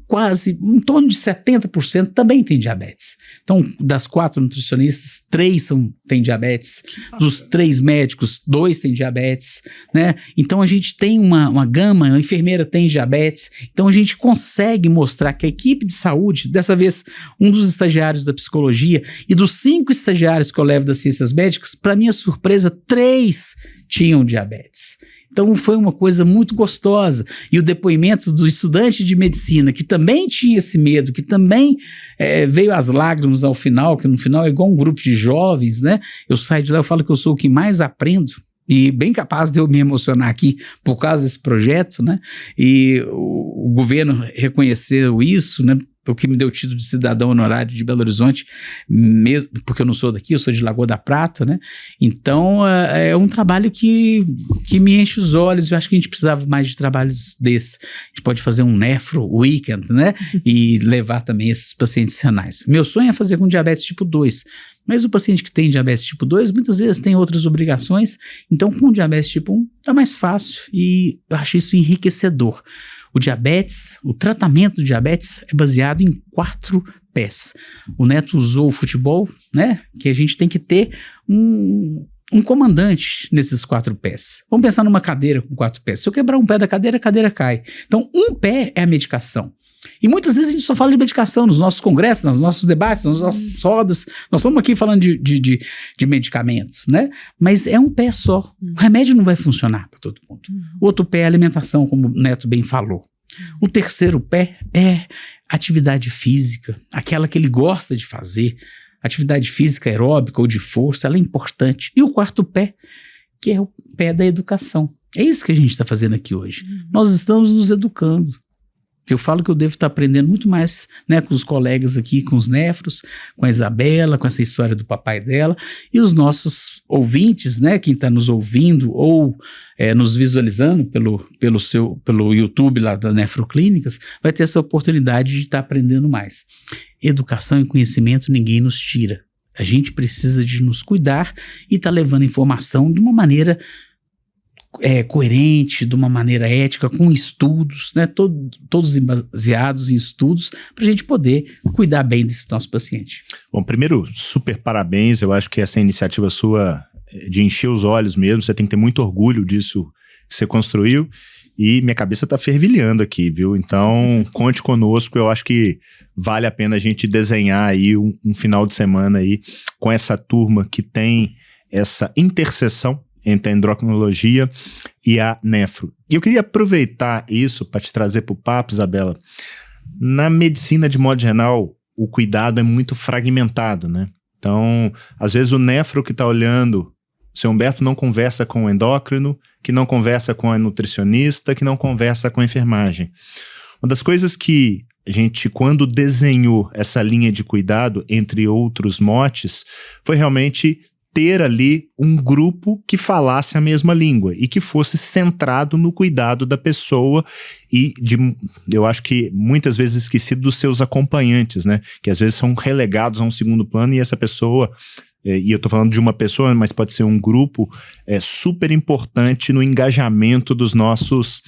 quase em torno de 70% também tem diabetes. Então, das 4 nutricionistas, 3 têm diabetes. Dos 3 médicos, 2 têm diabetes, né? Então, a gente tem uma gama, a enfermeira tem diabetes. Então, a gente consegue mostrar que a equipe de saúde, dessa vez, um dos estagiários da psicologia e dos 5 estagiários que eu levo das ciências médicas, para minha surpresa, 3 tinham diabetes. Então foi uma coisa muito gostosa. E o depoimento do estudante de medicina, que também tinha esse medo, que também veio às lágrimas ao final, que no final é igual um grupo de jovens, né? Eu saio de lá, eu falo que eu sou o que mais aprendo, e bem capaz de eu me emocionar aqui por causa desse projeto, né? E o governo reconheceu isso, né? O que me deu o título de cidadão honorário de Belo Horizonte, mesmo porque eu não sou daqui, eu sou de Lagoa da Prata, né? Então, é um trabalho que me enche os olhos. Eu acho que a gente precisava mais de trabalhos desses. A gente pode fazer um Nefro Weekend, né? E levar também esses pacientes renais. Meu sonho é fazer com diabetes tipo 2, mas o paciente que tem diabetes tipo 2, muitas vezes tem outras obrigações. Então, com diabetes tipo 1, tá mais fácil e eu acho isso enriquecedor. O diabetes, o tratamento do diabetes é baseado em 4 P's. O Neto usou o futebol, né? Que a gente tem que ter um comandante nesses 4 pés. Vamos pensar numa cadeira com 4 pés. Se eu quebrar um pé da cadeira, a cadeira cai. Então, um pé é a medicação. E muitas vezes a gente só fala de medicação nos nossos congressos, nos nossos debates, nas nossas rodas. Nós estamos aqui falando de medicamento, né? Mas é um pé só. O remédio não vai funcionar para todo mundo. O outro pé é a alimentação, como o Neto bem falou. O terceiro pé é atividade física, aquela que ele gosta de fazer. Atividade física aeróbica ou de força, ela é importante. E o quarto pé, que é o pé da educação. É isso que a gente está fazendo aqui hoje. Nós estamos nos educando. Eu falo que eu devo estar aprendendo muito mais, né, com os colegas aqui, com os nefros, com a Isabela, com essa história do papai dela, e os nossos ouvintes, né, quem está nos ouvindo ou nos visualizando pelo YouTube lá da Nefroclínicas, vai ter essa oportunidade de estar aprendendo mais. Educação e conhecimento ninguém nos tira. A gente precisa de nos cuidar e estar levando informação de uma maneira coerente, de uma maneira ética, com estudos, né, todos baseados em estudos, para a gente poder cuidar bem desse nosso paciente. Bom, primeiro, super parabéns. Eu acho que essa iniciativa sua de encher os olhos mesmo, você tem que ter muito orgulho disso que você construiu. E minha cabeça tá fervilhando aqui, viu? Então, conte conosco. Eu acho que vale a pena a gente desenhar aí um final de semana aí com essa turma que tem essa interseção entre a endocrinologia e a nefro. E eu queria aproveitar isso para te trazer para o papo, Isabela. Na medicina, de modo geral, o cuidado é muito fragmentado, né? Então, às vezes o nefro que está olhando, o seu Humberto não conversa com o endócrino, que não conversa com a nutricionista, que não conversa com a enfermagem. Uma das coisas que a gente, quando desenhou essa linha de cuidado, entre outros motes, foi realmente ter ali um grupo que falasse a mesma língua e que fosse centrado no cuidado da pessoa e eu acho que muitas vezes esquecido dos seus acompanhantes, né? Que às vezes são relegados a um segundo plano e essa pessoa, e eu tô falando de uma pessoa, mas pode ser um grupo, super importante no engajamento dos nossos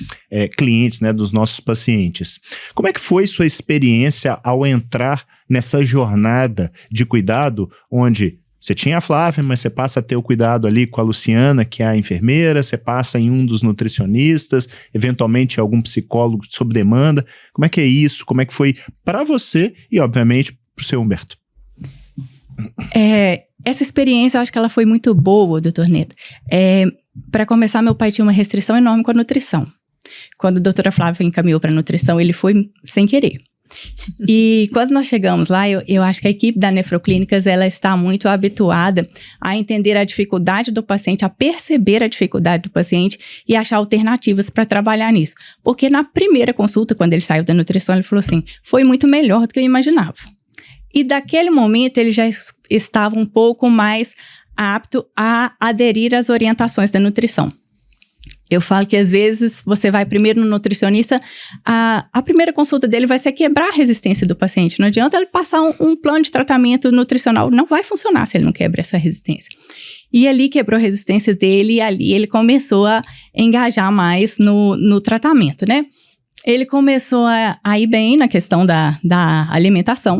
clientes, né? Dos nossos pacientes. Como é que foi sua experiência ao entrar nessa jornada de cuidado onde você tinha a Flávia, mas você passa a ter o cuidado ali com a Luciana, que é a enfermeira, você passa em um dos nutricionistas, eventualmente algum psicólogo sob demanda. Como é que é isso? Como é que foi para você e, obviamente, para o seu Humberto? Essa experiência, eu acho que ela foi muito boa, doutor Neto. Para começar, meu pai tinha uma restrição enorme com a nutrição. Quando a doutora Flávia encaminhou para a nutrição, ele foi sem querer. E quando nós chegamos lá, eu acho que a equipe da Nefroclínicas, ela está muito habituada a entender a dificuldade do paciente, a perceber a dificuldade do paciente e achar alternativas para trabalhar nisso. Porque na primeira consulta, quando ele saiu da nutrição, ele falou assim, foi muito melhor do que eu imaginava. E daquele momento, ele já estava um pouco mais apto a aderir às orientações da nutrição. Eu falo que às vezes você vai primeiro no nutricionista, a primeira consulta dele vai ser quebrar a resistência do paciente. Não adianta ele passar um plano de tratamento nutricional, não vai funcionar se ele não quebra essa resistência. E ali quebrou a resistência dele e ali ele começou a engajar mais no tratamento, né? Ele começou a ir bem na questão da alimentação.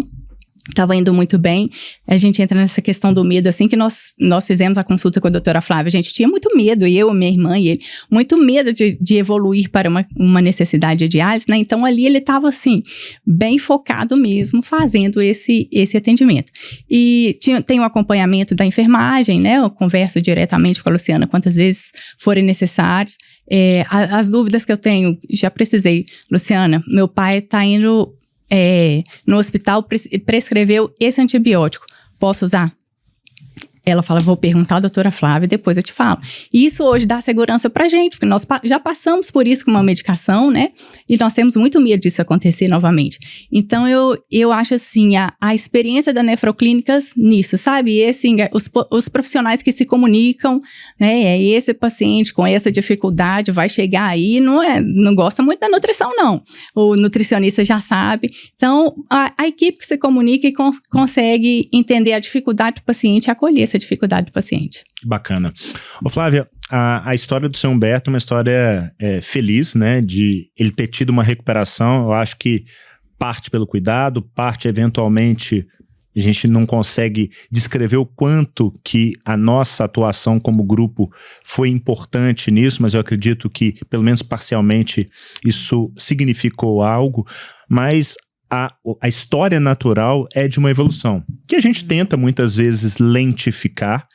Estava indo muito bem. A gente entra nessa questão do medo, assim que nós fizemos a consulta com a doutora Flávia, a gente tinha muito medo, eu, minha irmã e ele, muito medo de evoluir para uma necessidade de diálise, né? Então ali ele estava assim, bem focado mesmo, fazendo esse atendimento. E tem o acompanhamento da enfermagem, né? Eu converso diretamente com a Luciana quantas vezes forem necessárias. As dúvidas que eu tenho, já precisei, Luciana, meu pai está indo no hospital, prescreveu esse antibiótico, posso usar? Ela fala, vou perguntar à doutora Flávia, depois eu te falo. E isso hoje dá segurança pra gente, porque nós já passamos por isso com uma medicação, né? E nós temos muito medo disso acontecer novamente. Então, eu acho assim, a experiência da Nefroclínicas nisso, sabe? Os profissionais que se comunicam, né? Esse paciente com essa dificuldade vai chegar aí, não gosta muito da nutrição, não. O nutricionista já sabe. Então, a equipe que se comunica e consegue entender a dificuldade do paciente e acolher essa dificuldade do paciente. Bacana. Ô Flávia, a história do seu Humberto é uma história feliz, né, de ele ter tido uma recuperação. Eu acho que parte pelo cuidado, parte eventualmente a gente não consegue descrever o quanto que a nossa atuação como grupo foi importante nisso, mas eu acredito que, pelo menos parcialmente, isso significou algo, mas a história natural é de uma evolução, que a gente tenta muitas vezes lentificar,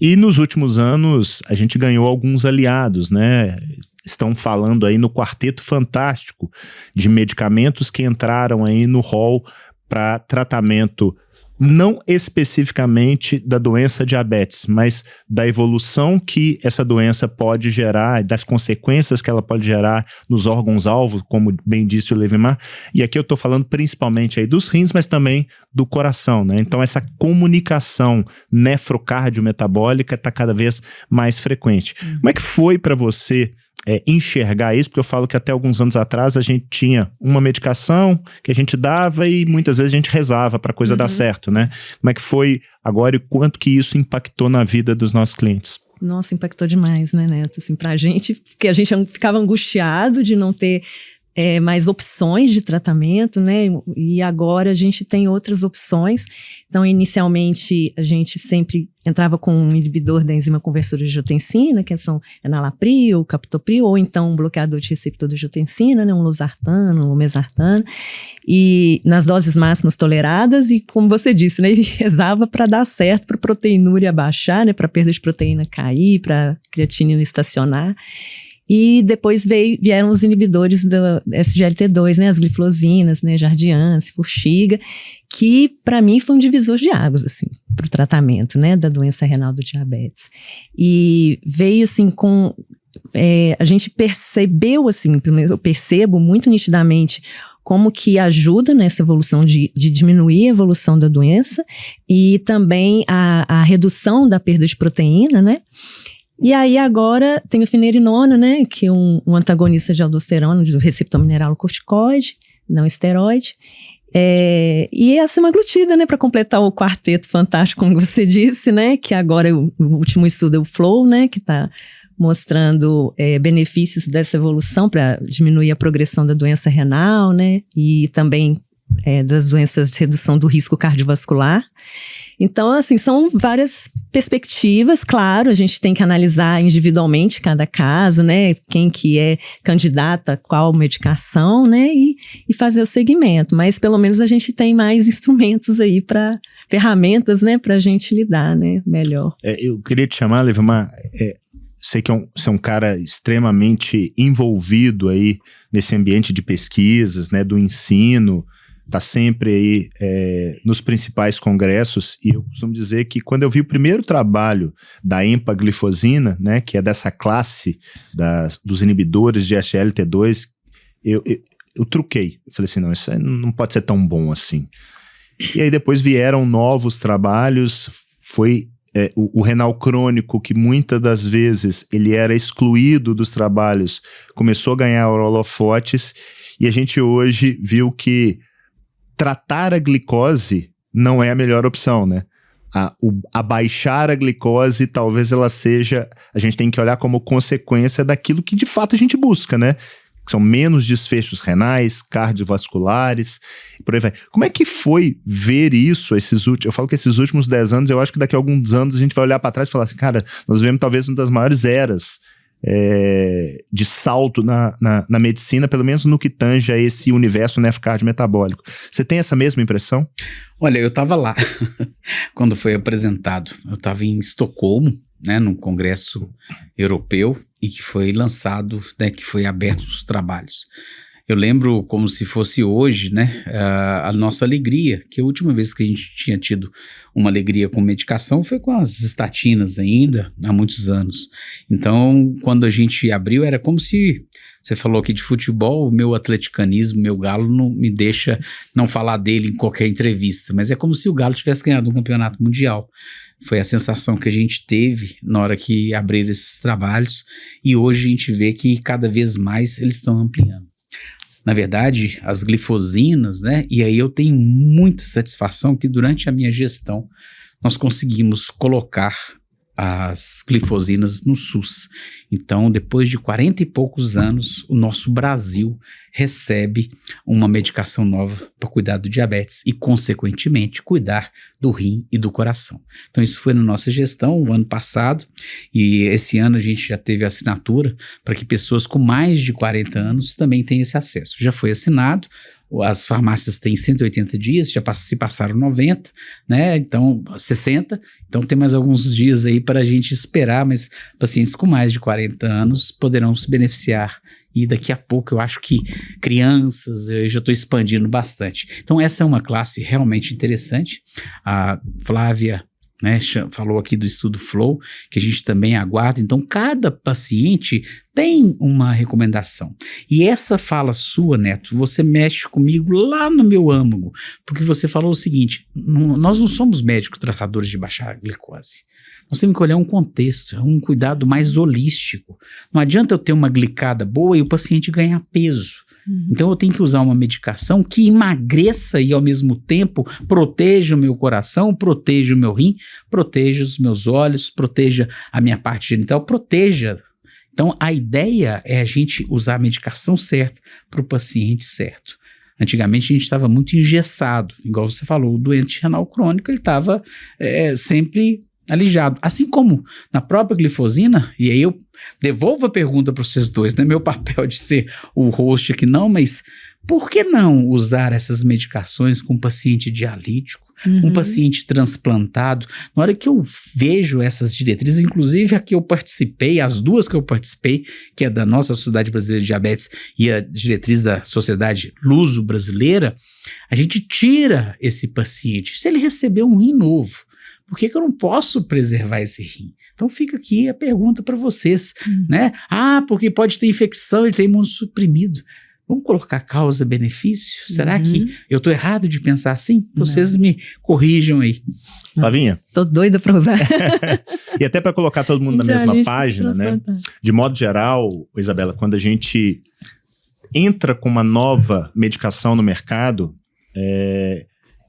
e nos últimos anos a gente ganhou alguns aliados, né? Estão falando aí no quarteto fantástico de medicamentos que entraram aí no rol para tratamento, não especificamente da doença diabetes, mas da evolução que essa doença pode gerar, das consequências que ela pode gerar nos órgãos-alvo, como bem disse o Levimar. E aqui eu estou falando principalmente aí dos rins, mas também do coração, né? Então essa comunicação nefrocardiometabólica está cada vez mais frequente. Como é que foi para você enxergar isso? Porque eu falo que até alguns anos atrás a gente tinha uma medicação que a gente dava e muitas vezes a gente rezava para a coisa dar certo, né? Como é que foi agora e quanto que isso impactou na vida dos nossos clientes? Nossa, impactou demais, né, Neto? Assim, pra gente, porque a gente ficava angustiado de não ter mais opções de tratamento, né? E agora a gente tem outras opções. Então, inicialmente, a gente sempre entrava com um inibidor da enzima conversora de angiotensina, que são enalapril, captopril, ou então um bloqueador de receptor de angiotensina, né? Um losartano, um mesartano, e nas doses máximas toleradas, e como você disse, né? Ele rezava para dar certo, para a proteinúria baixar, né? Para a perda de proteína cair, para a creatinina estacionar. E depois vieram os inibidores do SGLT2, né, as gliflosinas, né, Jardiance, Forxiga, que para mim foi um divisor de águas, assim, para o tratamento, né, da doença renal do diabetes. E veio, assim, a gente percebeu, assim, eu percebo muito nitidamente como que ajuda nessa evolução de diminuir a evolução da doença e também a redução da perda de proteína, né. E aí agora tem o finerenona, né, que é um antagonista de aldosterona, do receptor mineralocorticoide, não esteroide, e a semaglutida, né, para completar o quarteto fantástico, como você disse, né, que agora o último estudo é o FLOW, né, que está mostrando benefícios dessa evolução para diminuir a progressão da doença renal, né, e também das doenças de redução do risco cardiovascular. Então, assim, são várias perspectivas, claro, a gente tem que analisar individualmente cada caso, né, quem que é candidato a qual medicação, né, e fazer o segmento, mas pelo menos a gente tem mais instrumentos aí ferramentas, né, pra gente lidar, né, melhor. Eu queria te chamar, Levamar, sei que você é um cara extremamente envolvido aí nesse ambiente de pesquisas, né, do ensino, está sempre aí nos principais congressos, e eu costumo dizer que quando eu vi o primeiro trabalho da empaglifosina, né, que é dessa classe dos inibidores de SGLT2, eu truquei. Eu falei assim, não, isso aí não pode ser tão bom assim. E aí depois vieram novos trabalhos, foi o renal crônico, que muitas das vezes ele era excluído dos trabalhos, começou a ganhar holofotes, e a gente hoje viu que tratar a glicose não é a melhor opção, né? Abaixar a glicose, talvez ela seja... A gente tem que olhar como consequência daquilo que de fato a gente busca, né? Que são menos desfechos renais, cardiovasculares, e por aí vai. Como é que foi ver isso, eu falo que esses últimos 10 anos, eu acho que daqui a alguns anos a gente vai olhar para trás e falar assim, cara, nós vivemos talvez uma das maiores eras de salto na medicina, pelo menos no que tange a esse universo nefrocardiometabólico. Você tem essa mesma impressão? Olha, eu estava lá quando foi apresentado. Eu estava em Estocolmo, né, num congresso europeu, e que foi lançado, né, que foi aberto os trabalhos. Eu lembro como se fosse hoje, né, a nossa alegria, que a última vez que a gente tinha tido uma alegria com medicação foi com as estatinas ainda, há muitos anos. Então, quando a gente abriu, era como se, você falou aqui de futebol, o meu atleticanismo, meu Galo não me deixa não falar dele em qualquer entrevista, mas é como se o Galo tivesse ganhado um campeonato mundial. Foi a sensação que a gente teve na hora que abriram esses trabalhos, e hoje a gente vê que cada vez mais eles estão ampliando. Na verdade, as glifosinas, né? E aí eu tenho muita satisfação que durante a minha gestão nós conseguimos colocar as glifosinas no SUS. Então, depois de 40 e poucos anos, o nosso Brasil recebe uma medicação nova para cuidar do diabetes e, consequentemente, cuidar do rim e do coração. Então, isso foi na nossa gestão o ano passado, e esse ano a gente já teve assinatura para que pessoas com mais de 40 anos também tenham esse acesso. Já foi assinado. As farmácias têm 180 dias, já se passaram 90, né? Então 60, então tem mais alguns dias aí para a gente esperar, mas pacientes com mais de 40 anos poderão se beneficiar. E daqui a pouco eu acho que crianças, eu já estou expandindo bastante. Então essa é uma classe realmente interessante. A Flávia, né, falou aqui do estudo FLOW, que a gente também aguarda. Então cada paciente tem uma recomendação, e essa fala sua, Neto, você mexe comigo lá no meu âmago, porque você falou o seguinte: nós não somos médicos tratadores de baixar glicose, nós temos que olhar um contexto, um cuidado mais holístico. Não adianta eu ter uma glicada boa e o paciente ganhar peso. Então eu tenho que usar uma medicação que emagreça e ao mesmo tempo proteja o meu coração, proteja o meu rim, proteja os meus olhos, proteja a minha parte genital, proteja. Então, a ideia é a gente usar a medicação certa para o paciente certo. Antigamente, a gente estava muito engessado. Igual você falou, o doente renal crônico, ele estava sempre alijado. Assim como na própria glifosina, e aí eu devolvo a pergunta para vocês dois, não é meu papel de ser o host aqui não, mas por que não usar essas medicações com um paciente dialítico, um paciente transplantado? Na hora que eu vejo essas diretrizes, inclusive a que eu participei, as duas que eu participei, que é da nossa Sociedade Brasileira de Diabetes e a diretriz da Sociedade Luso-Brasileira, a gente tira esse paciente. Se ele receber um rim novo, por que eu não posso preservar esse rim? Então fica aqui a pergunta para vocês, né? Porque pode ter infecção, ele tem imunossuprimido. Vamos colocar causa-benefício? Será que eu estou errado de pensar assim? Vocês me corrijam aí. Flavinha? Tô doida para usar. E até para colocar todo mundo na mesma página, né? De modo geral, Isabela, quando a gente entra com uma nova medicação no mercado,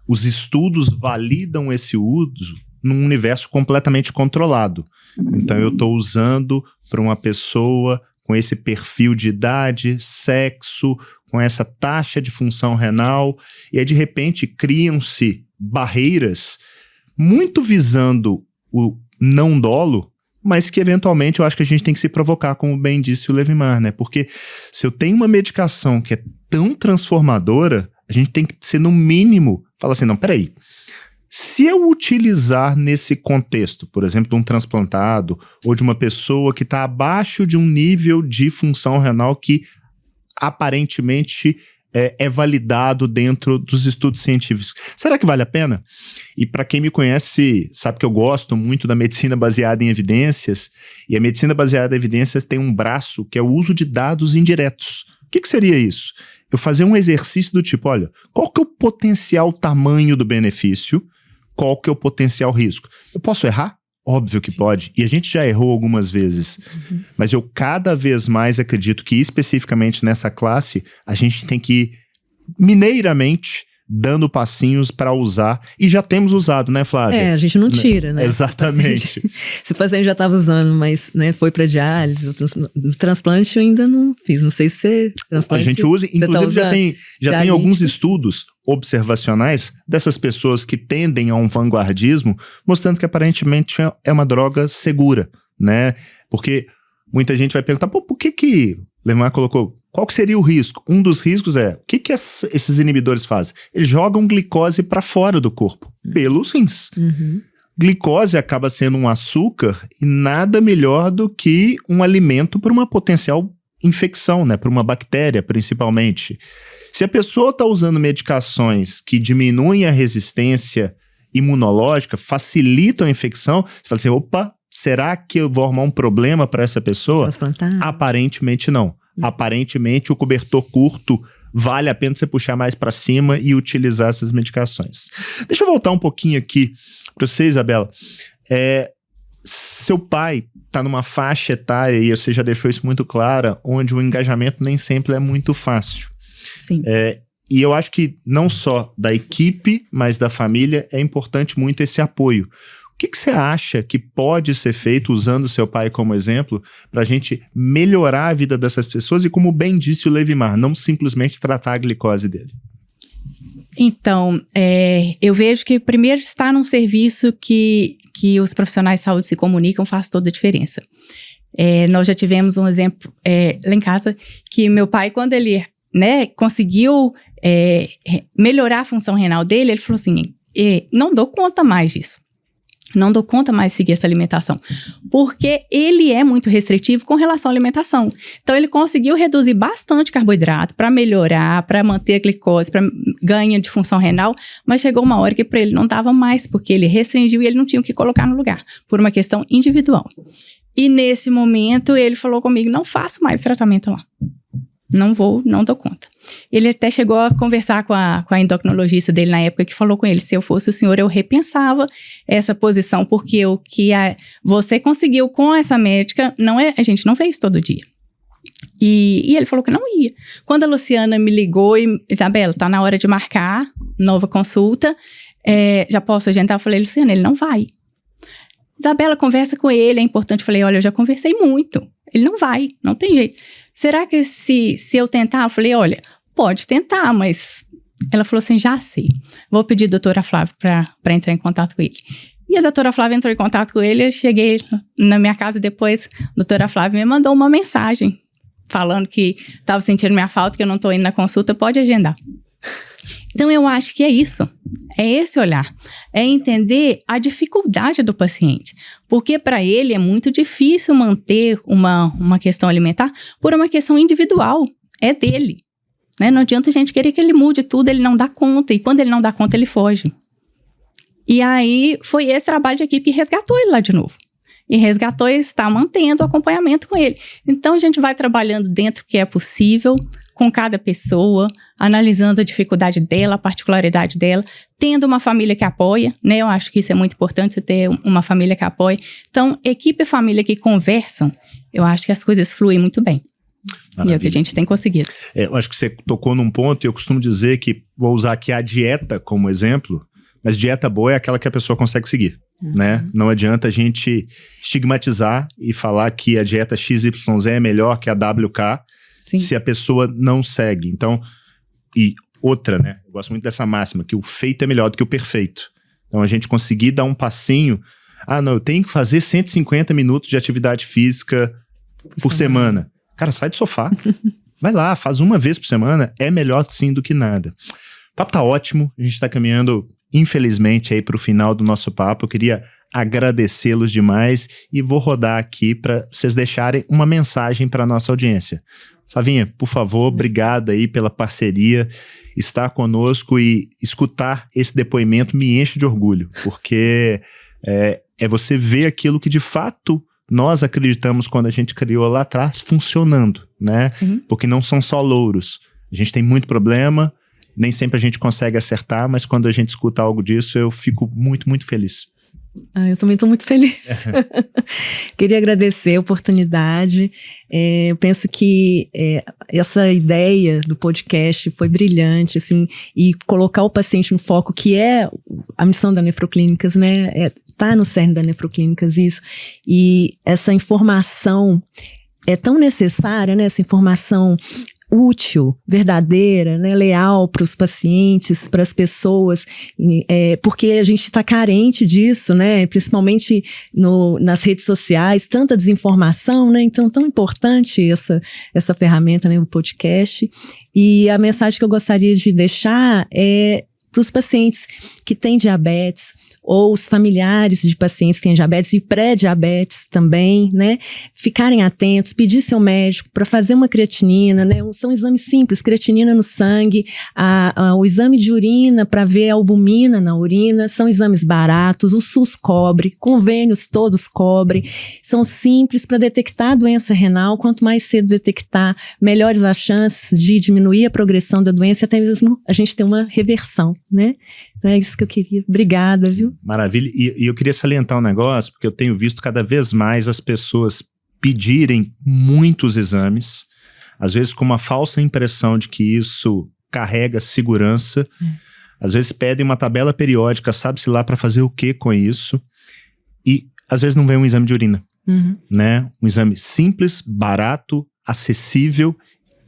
os estudos validam esse uso num universo completamente controlado. Então, eu estou usando para uma pessoa com esse perfil de idade, sexo, com essa taxa de função renal, e aí, de repente, criam-se barreiras muito visando o não dolo, mas que, eventualmente, eu acho que a gente tem que se provocar, como bem disse o Levimar, né? Porque se eu tenho uma medicação que é tão transformadora, a gente tem que ser, no mínimo, falar assim, não, peraí, se eu utilizar nesse contexto, por exemplo, de um transplantado ou de uma pessoa que está abaixo de um nível de função renal que aparentemente é validado dentro dos estudos científicos, será que vale a pena? E para quem me conhece, sabe que eu gosto muito da medicina baseada em evidências, e a medicina baseada em evidências tem um braço que é o uso de dados indiretos. O que seria isso? Eu fazer um exercício do tipo, olha, qual que é o potencial tamanho do benefício? Qual que é o potencial risco? Eu posso errar? Óbvio que pode. E a gente já errou algumas vezes. Mas eu cada vez mais acredito que, especificamente nessa classe, a gente tem que ir mineiramente dando passinhos para usar. E já temos usado, né, Flávia? A gente não tira, né? Exatamente. Se o paciente já estava usando, mas foi para diálise, o transplante eu ainda não fiz. Não sei se você... A gente usa, inclusive já tem alguns estudos observacionais dessas pessoas que tendem a um vanguardismo, mostrando que aparentemente é uma droga segura, né? Porque muita gente vai perguntar, por que Levimar colocou, qual que seria o risco? Um dos riscos o que esses inibidores fazem? Eles jogam glicose para fora do corpo, pelos rins. Glicose acaba sendo um açúcar e nada melhor do que um alimento para uma potencial infecção, né? Para uma bactéria, principalmente. Se a pessoa está usando medicações que diminuem a resistência imunológica, facilitam a infecção, você fala assim, opa, será que eu vou arrumar um problema para essa pessoa? Aparentemente não. Aparentemente o cobertor curto vale a pena você puxar mais para cima e utilizar essas medicações. Deixa eu voltar um pouquinho aqui para você, Isabela. Seu pai está numa faixa etária, e você já deixou isso muito claro, onde o engajamento nem sempre é muito fácil. Sim. E eu acho que não só da equipe, mas da família, é importante muito esse apoio. O que você acha que pode ser feito, usando o seu pai como exemplo, para a gente melhorar a vida dessas pessoas e, como bem disse o Levimar, não simplesmente tratar a glicose dele? Então, eu vejo que primeiro estar num serviço que os profissionais de saúde se comunicam faz toda a diferença. Nós já tivemos um exemplo lá em casa, que meu pai, quando ele conseguiu melhorar a função renal dele, ele falou assim, não dou conta mais disso. Não dou conta mais de seguir essa alimentação, porque ele é muito restritivo com relação à alimentação. Então, ele conseguiu reduzir bastante carboidrato para melhorar, para manter a glicose, para ganho de função renal, mas chegou uma hora que para ele não dava mais, porque ele restringiu e ele não tinha o que colocar no lugar, por uma questão individual. E nesse momento, ele falou comigo, não faço mais tratamento lá. Não dou conta. Ele até chegou a conversar com a endocrinologista dele na época, que falou com ele, se eu fosse o senhor, eu repensava essa posição, porque o que você conseguiu com essa médica, a gente não fez todo dia. E ele falou que não ia. Quando a Luciana me ligou e, Isabela, tá na hora de marcar nova consulta, já posso agendar? Eu falei, Luciana, ele não vai. Isabela, conversa com ele, é importante. Eu falei, olha, eu já conversei muito. Ele não vai, não tem jeito. Será que se eu tentar? Eu falei, olha, pode tentar, mas... Ela falou assim, já sei. Vou pedir a doutora Flávia para entrar em contato com ele. E a doutora Flávia entrou em contato com ele, eu cheguei na minha casa depois, a doutora Flávia me mandou uma mensagem falando que estava sentindo minha falta, que eu não estou indo na consulta, pode agendar. Então, eu acho que é isso, é esse olhar, é entender a dificuldade do paciente, porque para ele é muito difícil manter uma questão alimentar por uma questão individual, é dele, né? Não adianta a gente querer que ele mude tudo, ele não dá conta, e quando ele não dá conta, ele foge. E aí, foi esse trabalho de equipe que resgatou ele lá de novo. E resgatou e está mantendo o acompanhamento com ele. Então, a gente vai trabalhando dentro do que é possível, com cada pessoa, analisando a dificuldade dela, a particularidade dela, tendo uma família que apoia, né? Eu acho que isso é muito importante, você ter uma família que apoia. Então, equipe e família que conversam, eu acho que as coisas fluem muito bem. Maravilha. E é o que a gente tem conseguido. Eu acho que você tocou num ponto, e eu costumo dizer que, vou usar aqui a dieta como exemplo, mas dieta boa é aquela que a pessoa consegue seguir, né? Não adianta a gente estigmatizar e falar que a dieta XYZ é melhor que a WK, sim, se a pessoa não segue. Então, e outra, né? Eu gosto muito dessa máxima, que o feito é melhor do que o perfeito. Então, a gente conseguir dar um passinho, não, eu tenho que fazer 150 minutos de atividade física por semana. Cara, sai do sofá, vai lá, faz uma vez por semana, é melhor sim do que nada. O papo tá ótimo, a gente tá caminhando, infelizmente, aí pro final do nosso papo. Eu queria agradecê-los demais e vou rodar aqui para vocês deixarem uma mensagem para nossa audiência. Flavinha, por favor, obrigado aí pela parceria, estar conosco e escutar esse depoimento me enche de orgulho, porque é você ver aquilo que de fato nós acreditamos quando a gente criou lá atrás funcionando, né? Sim. Porque não são só louros. A gente tem muito problema, nem sempre a gente consegue acertar, mas quando a gente escuta algo disso, eu fico muito, muito feliz. Eu também estou muito feliz. Queria agradecer a oportunidade. Eu penso que essa ideia do podcast foi brilhante, assim, e colocar o paciente no foco, que é a missão da Nefroclínicas, né? Tá no cerne da Nefroclínicas isso. E essa informação é tão necessária, né? Essa informação útil, verdadeira, né, leal para os pacientes, para as pessoas, porque a gente está carente disso, né, principalmente nas redes sociais, tanta desinformação, né, então tão importante essa ferramenta, né, o podcast. E a mensagem que eu gostaria de deixar é para os pacientes que têm diabetes, ou os familiares de pacientes que têm diabetes e pré-diabetes também, né? Ficarem atentos, pedir seu médico para fazer uma creatinina, né? São exames simples, creatinina no sangue, o exame de urina para ver a albumina na urina, são exames baratos, o SUS cobre, convênios todos cobrem, são simples para detectar a doença renal, quanto mais cedo detectar, melhores as chances de diminuir a progressão da doença e até mesmo a gente ter uma reversão, né? Então é isso que eu queria. Obrigada, viu? Maravilha. E eu queria salientar um negócio, porque eu tenho visto cada vez mais as pessoas pedirem muitos exames, às vezes com uma falsa impressão de que isso carrega segurança. Às vezes pedem uma tabela periódica, sabe-se lá para fazer o que com isso, e às vezes não vem um exame de urina, né? Um exame simples, barato, acessível,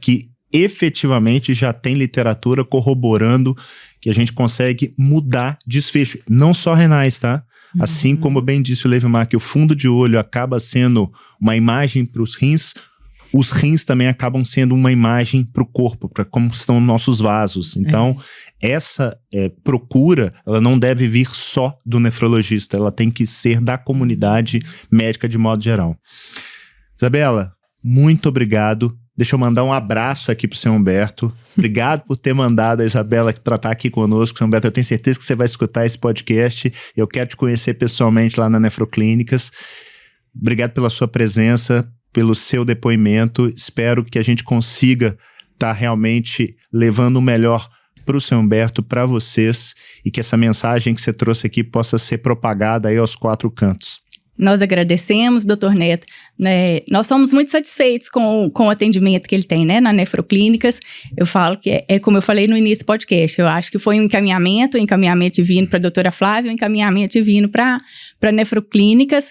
que efetivamente já tem literatura corroborando que a gente consegue mudar desfecho, não só renais, tá? Assim como bem disse o Levimar, que o fundo de olho acaba sendo uma imagem para os rins também acabam sendo uma imagem para o corpo, para como estão nossos vasos. Então, essa procura, ela não deve vir só do nefrologista, ela tem que ser da comunidade médica de modo geral. Isabela, muito obrigado. Deixa eu mandar um abraço aqui pro seu Humberto. Obrigado por ter mandado a Isabela para estar aqui conosco, seu Humberto. Eu tenho certeza que você vai escutar esse podcast. Eu quero te conhecer pessoalmente lá na Nefroclínicas. Obrigado pela sua presença, pelo seu depoimento. Espero que a gente consiga estar realmente levando o melhor para o seu Humberto, para vocês, e que essa mensagem que você trouxe aqui possa ser propagada aí aos 4 cantos. Nós agradecemos, doutor Neto, né? Nós somos muito satisfeitos com o atendimento que ele tem, né, na Nefroclínicas. Eu falo que é como eu falei no início do podcast, eu acho que foi um encaminhamento divino para a doutora Flávia, um encaminhamento divino para Nefroclínicas.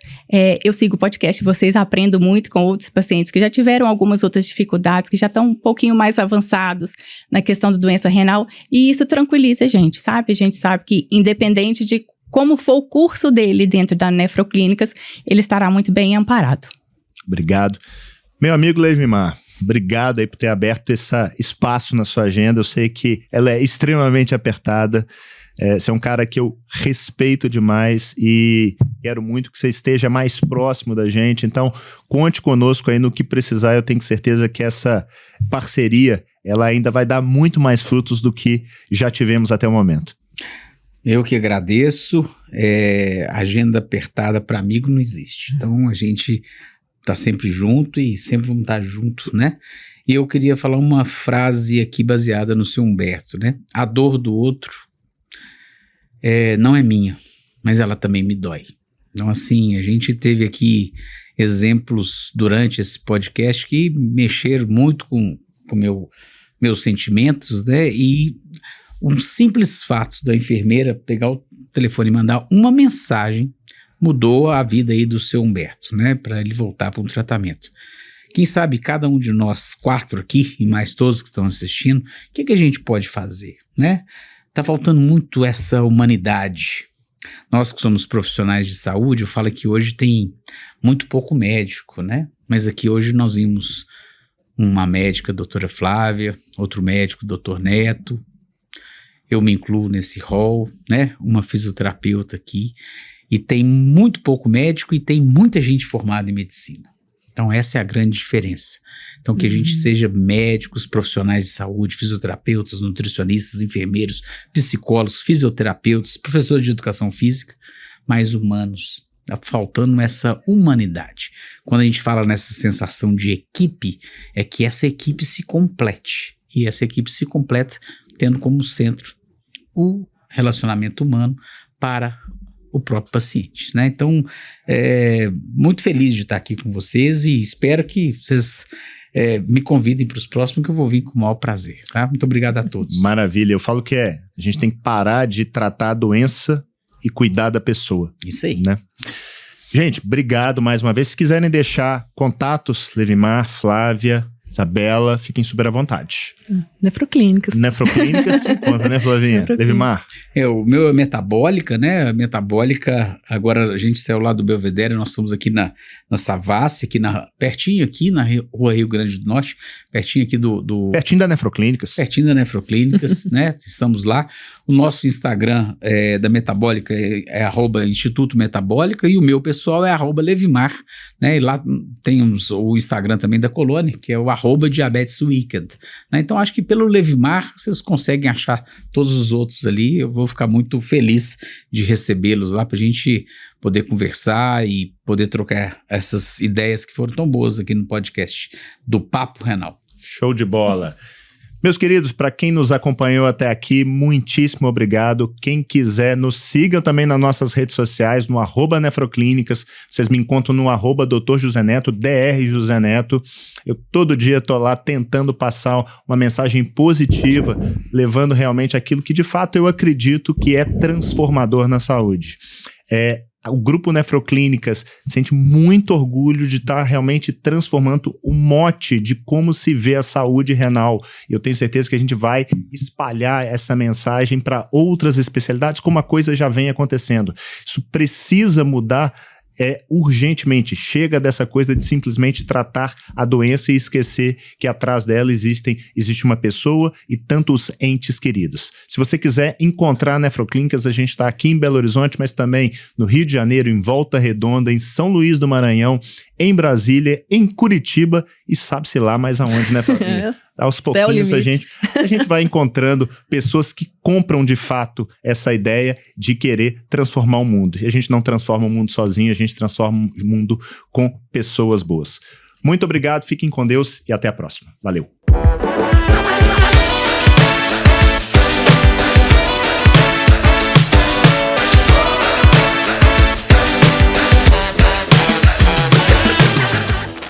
Eu sigo o podcast, vocês aprendem muito com outros pacientes que já tiveram algumas outras dificuldades, que já estão um pouquinho mais avançados na questão da doença renal, e isso tranquiliza a gente, sabe? A gente sabe que, independente de como for o curso dele dentro da Nefroclínicas, ele estará muito bem amparado. Obrigado. Meu amigo Levimar, obrigado aí por ter aberto esse espaço na sua agenda. Eu sei que ela é extremamente apertada. Você é um cara que eu respeito demais e quero muito que você esteja mais próximo da gente. Então, conte conosco aí no que precisar. Eu tenho certeza que essa parceria, ela ainda vai dar muito mais frutos do que já tivemos até o momento. Eu que agradeço. Agenda apertada para amigo não existe. Então a gente tá sempre junto e sempre vamos estar junto, né? E eu queria falar uma frase aqui baseada no seu Humberto, né? A dor do outro não é minha, mas ela também me dói. Então assim, a gente teve aqui exemplos durante esse podcast que mexeram muito com meus sentimentos, né? E um simples fato da enfermeira pegar o telefone e mandar uma mensagem mudou a vida aí do seu Humberto, né? Para ele voltar para um tratamento. Quem sabe cada um de nós 4 aqui, e mais todos que estão assistindo, o que a gente pode fazer, né? Tá faltando muito essa humanidade. Nós que somos profissionais de saúde, eu falo que hoje tem muito pouco médico, né? Mas aqui hoje nós vimos uma médica, a doutora Flávia, outro médico, doutor Neto. Eu me incluo nesse rol, né? Uma fisioterapeuta aqui. E tem muito pouco médico e tem muita gente formada em medicina. Então essa é a grande diferença. Então que a gente seja médicos, profissionais de saúde, fisioterapeutas, nutricionistas, enfermeiros, psicólogos, fisioterapeutas, professores de educação física, mais humanos. Está faltando essa humanidade. Quando a gente fala nessa sensação de equipe, é que essa equipe se complete. E essa equipe se completa tendo como centro o relacionamento humano para o próprio paciente, né? Então, muito feliz de estar aqui com vocês e espero que vocês me convidem para os próximos, que eu vou vir com o maior prazer, tá? Muito obrigado a todos. Maravilha, eu falo que a gente tem que parar de tratar a doença e cuidar da pessoa. Isso aí. Né? Gente, obrigado mais uma vez. Se quiserem deixar contatos, Levimar, Flávia, Isabela, fiquem super à vontade. Nefroclínicas. Nefroclínicas, conta, né, Flavinha? Levimar. O meu é Metabólica, né? A Metabólica, agora a gente saiu lá do Belvedere, nós estamos aqui na Savassi, aqui pertinho aqui na Rua Rio Grande do Norte, pertinho aqui Pertinho da Nefroclínicas. Pertinho da Nefroclínicas, né? Estamos lá. O nosso Instagram da Metabólica é @Instituto Metabólica e o meu pessoal é @Levimar, né? E lá temos o Instagram também da Colônia, que é o @DiabetesWeekend, né? Então acho que pelo Levimar vocês conseguem achar todos os outros ali. Eu vou ficar muito feliz de recebê-los lá para a gente poder conversar e poder trocar essas ideias que foram tão boas aqui no podcast do Papo Renal. Show de bola. Meus queridos, para quem nos acompanhou até aqui, muitíssimo obrigado. Quem quiser, nos sigam também nas nossas redes sociais, no @Nefroclínicas. Vocês me encontram no @Dr. José Neto, Dr. José Neto. Eu todo dia estou lá tentando passar uma mensagem positiva, levando realmente aquilo que de fato eu acredito que é transformador na saúde. O Grupo Nefroclínicas sente muito orgulho de estar realmente transformando o mote de como se vê a saúde renal. Eu tenho certeza que a gente vai espalhar essa mensagem para outras especialidades, como a coisa já vem acontecendo. Isso precisa mudar urgentemente. Chega dessa coisa de simplesmente tratar a doença e esquecer que atrás dela existe uma pessoa e tantos entes queridos. Se você quiser encontrar Nefroclínicas, a gente está aqui em Belo Horizonte, mas também no Rio de Janeiro, em Volta Redonda, em São Luís do Maranhão, em Brasília, em Curitiba e sabe-se lá mais aonde, né, Flavinha? Aos pouquinhos a gente vai encontrando pessoas que compram de fato essa ideia de querer transformar o mundo. E a gente não transforma o mundo sozinho, a gente transforma o mundo com pessoas boas. Muito obrigado, fiquem com Deus e até a próxima. Valeu!